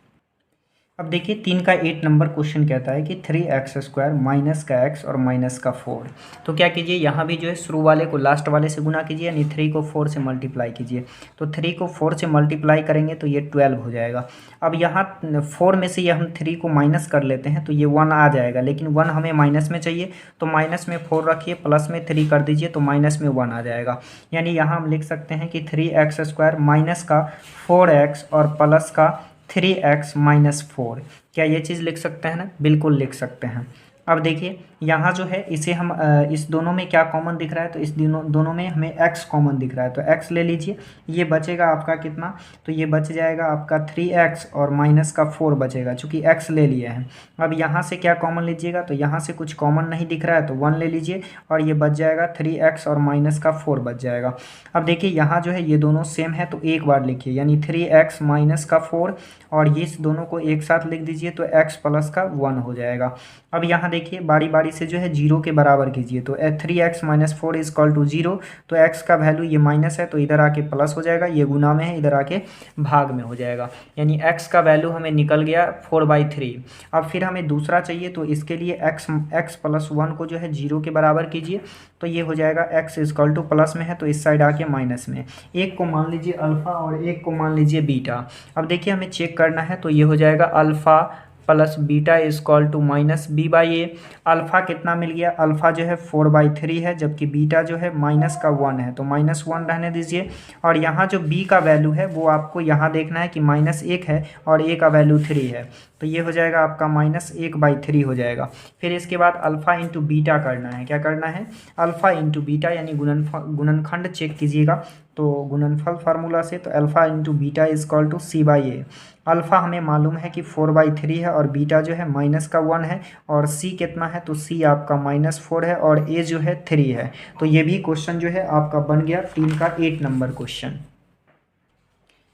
अब देखिए 3 का 8 नंबर क्वेश्चन कहता है कि 3x² माइनस का x और माइनस का 4। तो क्या कीजिए, यहाँ भी जो है शुरू वाले को लास्ट वाले से गुना कीजिए, यानी 3 को 4 से मल्टीप्लाई कीजिए। तो 3 को 4 से मल्टीप्लाई करेंगे तो ये 12 हो जाएगा। अब यहाँ 4 में से ये हम 3 को माइनस कर लेते हैं, तो ये 1 आ जाएगा, लेकिन 1 हमें माइनस में चाहिए, तो माइनस में 4 रखिए, प्लस में 3 कर दीजिए, तो माइनस में 1 आ जाएगा। यानी यहाँ हम लिख सकते हैं कि 3x² माइनस का 4x और प्लस का 3x माइनस 4। क्या ये चीज़ लिख सकते हैं ना? बिल्कुल लिख सकते हैं। अब देखिए यहाँ जो है इसे हम इस दोनों में क्या कॉमन दिख रहा है, तो इस दोनों में हमें x कॉमन दिख रहा है, तो x ले लीजिए। ये बचेगा आपका कितना, तो ये बच जाएगा आपका 3x और माइनस का 4 बचेगा, चूँकि x ले लिए हैं। अब यहाँ से क्या कॉमन लीजिएगा, तो यहाँ से कुछ कॉमन नहीं दिख रहा है, तो 1 ले लीजिए और ये बच जाएगा 3x और माइनस का 4 बच जाएगा। अब देखिए यहाँ जो है ये दोनों सेम है, तो एक बार लिखिए, यानी 3x माइनस का 4 और ये इस दोनों को एक साथ लिख दीजिए, तो x प्लस का 1 हो जाएगा। अब यहाँ देखिए बारी बारी से जो है 0 के बराबर कीजिए, तो 3x minus 4 is equal to 0, तो x का वैल्यू ये माइनस है, तो इधर आके प्लस हो जाएगा, ये गुना में है, इधर आके भाग में हो जाएगा, यानी x का वैल्यू हमें निकल गया 4/3। अब फिर हमें दूसरा चाहिए, तो इसके लिए x प्लस 1 को जो है 0 के बराबर कीजिए, तो ये हो जाएगा x is equal two plus में है, तो इस साइड आके माइनस में। एक को मान लीजिए अल्फ़ा और एक को मान लीजिए बीटा। अब देखिए हमें चेक करना है, तो ये हो जाएगा alpha plus beta is equal to -b/a। Alpha कितना मिल गया, अल्फ़ा जो है 4/3 है, जबकि बीटा जो है -1 है, तो -1 रहने दीजिए। और यहाँ जो b का वैल्यू है वो आपको यहाँ देखना है कि -1 है और a का वैल्यू 3 है, तो ये हो जाएगा आपका -1/3 हो जाएगा। फिर इसके बाद अल्फ़ा इंटू बीटा करना है। क्या करना है, अल्फ़ा इंटू बीटा, यानी गुणनखंड चेक कीजिएगा, तो गुणनफल फार्मूला से, तो alpha into beta is equal to c/a। Alpha हमें मालूम है कि 4/3 है और बीटा जो है -1 है और c कितना है, तो c आपका -4 है और a जो है 3 है। तो ये भी क्वेश्चन जो है आपका बन गया 3 का 8 नंबर क्वेश्चन।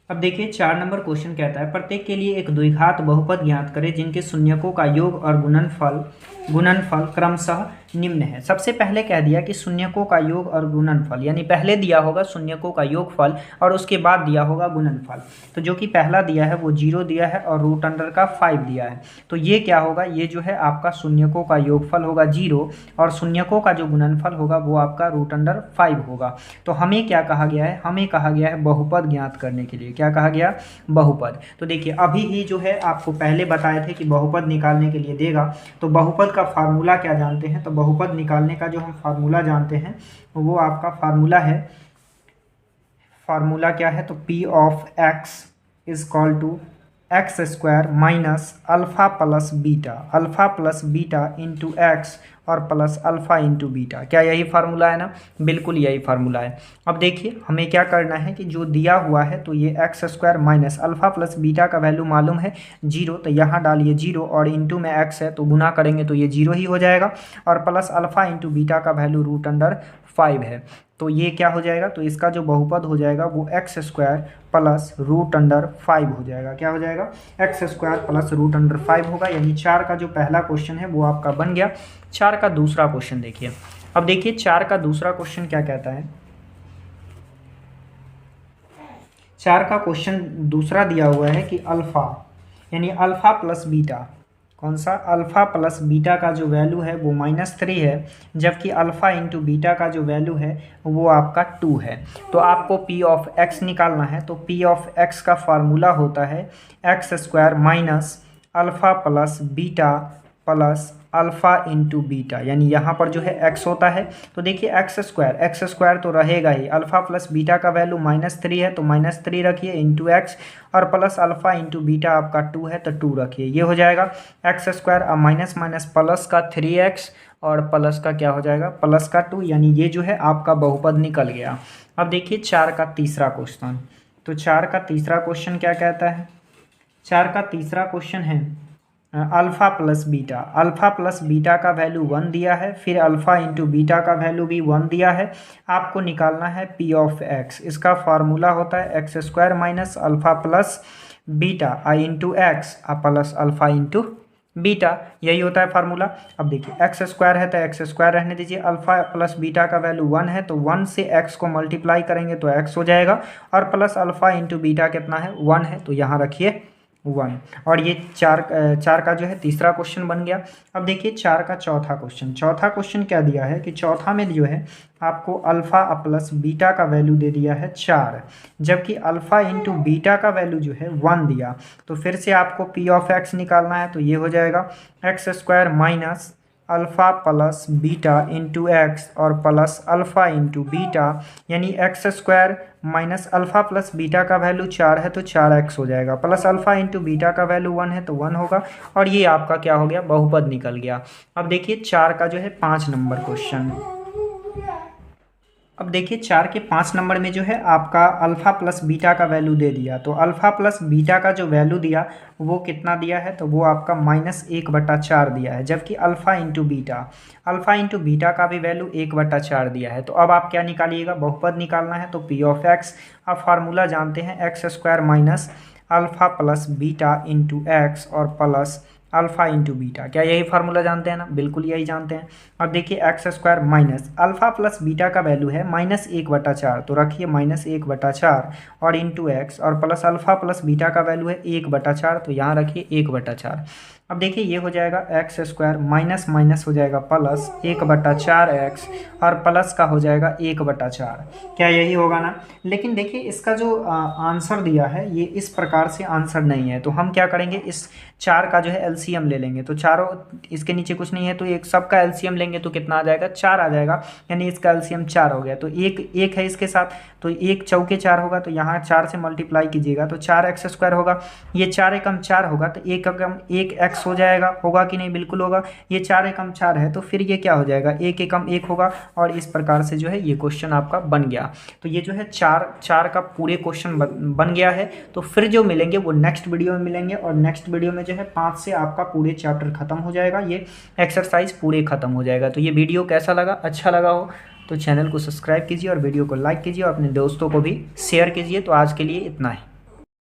अब देखिए 4 नंबर क्वेश्चन कहता है प्रत्येक के लिए एक द्विघात बहुपद ज्ञात करें जिनके शून्यकों का योग और गुणनफल क्रमशः निम्न है। सबसे पहले कह दिया कि शून्यकों का योग और गुणनफल, यानी पहले दिया होगा शून्यकों का योगफल और उसके बाद दिया होगा गुणनफल। तो जो कि पहला दिया है वो 0 दिया है और √5 दिया है, तो ये क्या होगा, ये जो है आपका शून्यकों का योगफल होगा 0 और शून्यकों का जो गुणनफल होगा वो आपका √5 होगा। तो हमें क्या कहा गया है, हमें कहा गया है बहुपद ज्ञात करने के लिए। क्या कहा गया, बहुपद। तो देखिए अभी ही जो है आपको पहले बताए थे कि बहुपद निकालने के लिए देगा, तो बहुपद का फार्मूला क्या जानते हैं, तो बहुपद निकालने का जो हम फार्मूला जानते हैं वो आपका फार्मूला है, फार्मूला क्या है, तो p of x is equal to x² minus alpha plus beta into x और प्लस अल्फ़ा इंटू बीटा। क्या यही फार्मूला है ना, बिल्कुल यही फार्मूला है। अब देखिए हमें क्या करना है कि जो दिया हुआ है, तो ये x² minus alpha plus beta का वैल्यू मालूम है 0, तो यहाँ डालिए 0 और इंटू में x है, तो गुना करेंगे तो ये 0 ही हो जाएगा और प्लस अल्फ़ा इंटू बीटा का वैल्यू 5 है। तो ये क्या हो जाएगा, तो इसका जो बहुपद हो जाएगा वो X square plus root under 5 हो जाएगा। क्या हो जाएगा, X square plus root under 5 होगा। यानी 4 का जो पहला क्वेश्चन है वो आपका बन गया। 4 का दूसरा क्वेश्चन देखिए। अब देखिए 4 का दूसरा क्वेश्चन क्या कहता है। 4 का क्वेश्चन दूसरा दिया हुआ है कि अल्फ़ा यानी अल्फ़ा प्लस बीटा, कौन सा, अल्फ़ा प्लस बीटा का जो वैल्यू है वो -3 है, जबकि अल्फ़ा इंटू बीटा का जो वैल्यू है वो आपका 2 है। तो आपको पी ऑफ एक्स निकालना है। तो पी ऑफ एक्स का फार्मूला होता है x square minus alpha plus beta plus alpha into beta, यानी यहाँ पर जो है x होता है। तो देखिए एक्स स्क्वायर तो रहेगा ही, अल्फ़ा प्लस बीटा का वैल्यू -3 है तो -3 रखिए इंटू एक्स, और प्लस अल्फ़ा इंटू बीटा आपका 2 है तो 2 रखिए। ये हो जाएगा एक्स स्क्वायर, अब माइनस माइनस प्लस का 3x और प्लस का क्या हो जाएगा, प्लस का 2, यानी ये जो है आपका बहुपद निकल गया। अब देखिए 4 का तीसरा क्वेश्चन। तो 4 का तीसरा क्वेश्चन क्या कहता है। 4 का तीसरा क्वेश्चन है alpha plus beta. Alpha plus beta का वैल्यू 1 दिया है, फिर अल्फ़ा इंटू बीटा का वैल्यू भी 1 दिया है। आपको निकालना है पी ऑफ एक्स। इसका फार्मूला होता है x square minus alpha plus beta आई into x plus alpha into beta, यही होता है फार्मूला। अब देखिए एक्स स्क्वायर है तो एक्स स्क्वायर रहने दीजिए, अल्फ़ा प्लस बीटा का वैल्यू 1 है तो 1 से एक्स को मल्टीप्लाई करेंगे तो एक्स हो जाएगा, और प्लस अल्फ़ा इंटू बीटा कितना है, 1 है तो यहाँ रखिए 1। और ये 4 का जो है तीसरा क्वेश्चन बन गया। अब देखिए 4 का चौथा क्वेश्चन। चौथा क्वेश्चन क्या दिया है कि चौथा में जो है आपको अल्फ़ा प्लस बीटा का वैल्यू दे दिया है 4, जबकि अल्फ़ा इंटू बीटा का वैल्यू जो है 1 दिया। तो फिर से आपको पी ऑफ एक्स निकालना है। तो ये हो जाएगा X square minus alpha plus beta into x और प्लस अल्फ़ा इंटू बीटा, यानी x square minus alpha plus beta का वैल्यू 4 है तो 4x हो जाएगा, प्लस अल्फ़ा इंटू बीटा का वैल्यू 1 है तो 1 होगा, और ये आपका क्या हो गया, बहुपद निकल गया। अब देखिए 4 का जो है 5 नंबर क्वेश्चन। अब देखिए 4 के 5 नंबर में जो है आपका अल्फ़ा प्लस बीटा का वैल्यू दे दिया। तो अल्फ़ा प्लस बीटा का जो वैल्यू दिया वो कितना दिया है, तो वो आपका -1/4 दिया है, जबकि अल्फ़ा इंटू बीटा का भी वैल्यू 1/4 दिया है। तो अब आप क्या निकालिएगा, बहुपद निकालना है। तो पी ऑफ एक्स, आप फार्मूला जानते हैं x square minus alpha plus beta into x और प्लस अल्फ़ा इंटू बीटा। क्या यही फार्मूला जानते हैं ना, बिल्कुल यही जानते हैं। अब देखिए x square minus alpha plus beta का वैल्यू है -1/4, तो रखिए -1/4 और इंटू एक्स, और प्लस अल्फ़ा प्लस बीटा का वैल्यू है 1/4, तो यहाँ रखिए 1/4। अब देखिए ये हो जाएगा एक्स स्क्वायर माइनस माइनस हो जाएगा प्लस 1/4x और प्लस का हो जाएगा 1/4। क्या यही होगा ना। लेकिन देखिए इसका जो आंसर दिया है ये इस प्रकार से आंसर नहीं है। तो हम क्या करेंगे, इस 4 का जो है एलसीएम ले लेंगे। तो चारों, इसके नीचे कुछ नहीं है तो एक सबका एलसीएम लेंगे तो कितना आ जाएगा, 4 आ जाएगा, यानी इसका एलसीएम 4 हो गया। तो एक है इसके साथ, तो 1 चौके 4 होगा, तो यहाँ 4 से मल्टीप्लाई कीजिएगा तो 4x स्क्वायर होगा। ये 4 एकम 4 होगा तो 1 एकम 1x हो जाएगा, होगा कि नहीं, बिल्कुल होगा। ये 4 एकम 4 है तो फिर ये क्या हो जाएगा, 1 एकम 1 होगा। और इस प्रकार से जो है ये क्वेश्चन आपका बन गया। तो ये जो है 4 का पूरे क्वेश्चन बन गया है। तो फिर जो मिलेंगे वो नेक्स्ट वीडियो में मिलेंगे, और नेक्स्ट वीडियो में जो है 5 से आपका पूरे चैप्टर खत्म हो जाएगा, ये एक्सरसाइज पूरे खत्म हो जाएगा। तो ये वीडियो कैसा लगा, अच्छा लगा हो तो चैनल को सब्सक्राइब कीजिए और वीडियो को लाइक कीजिए और अपने दोस्तों को भी शेयर कीजिए। तो आज के लिए इतना ही।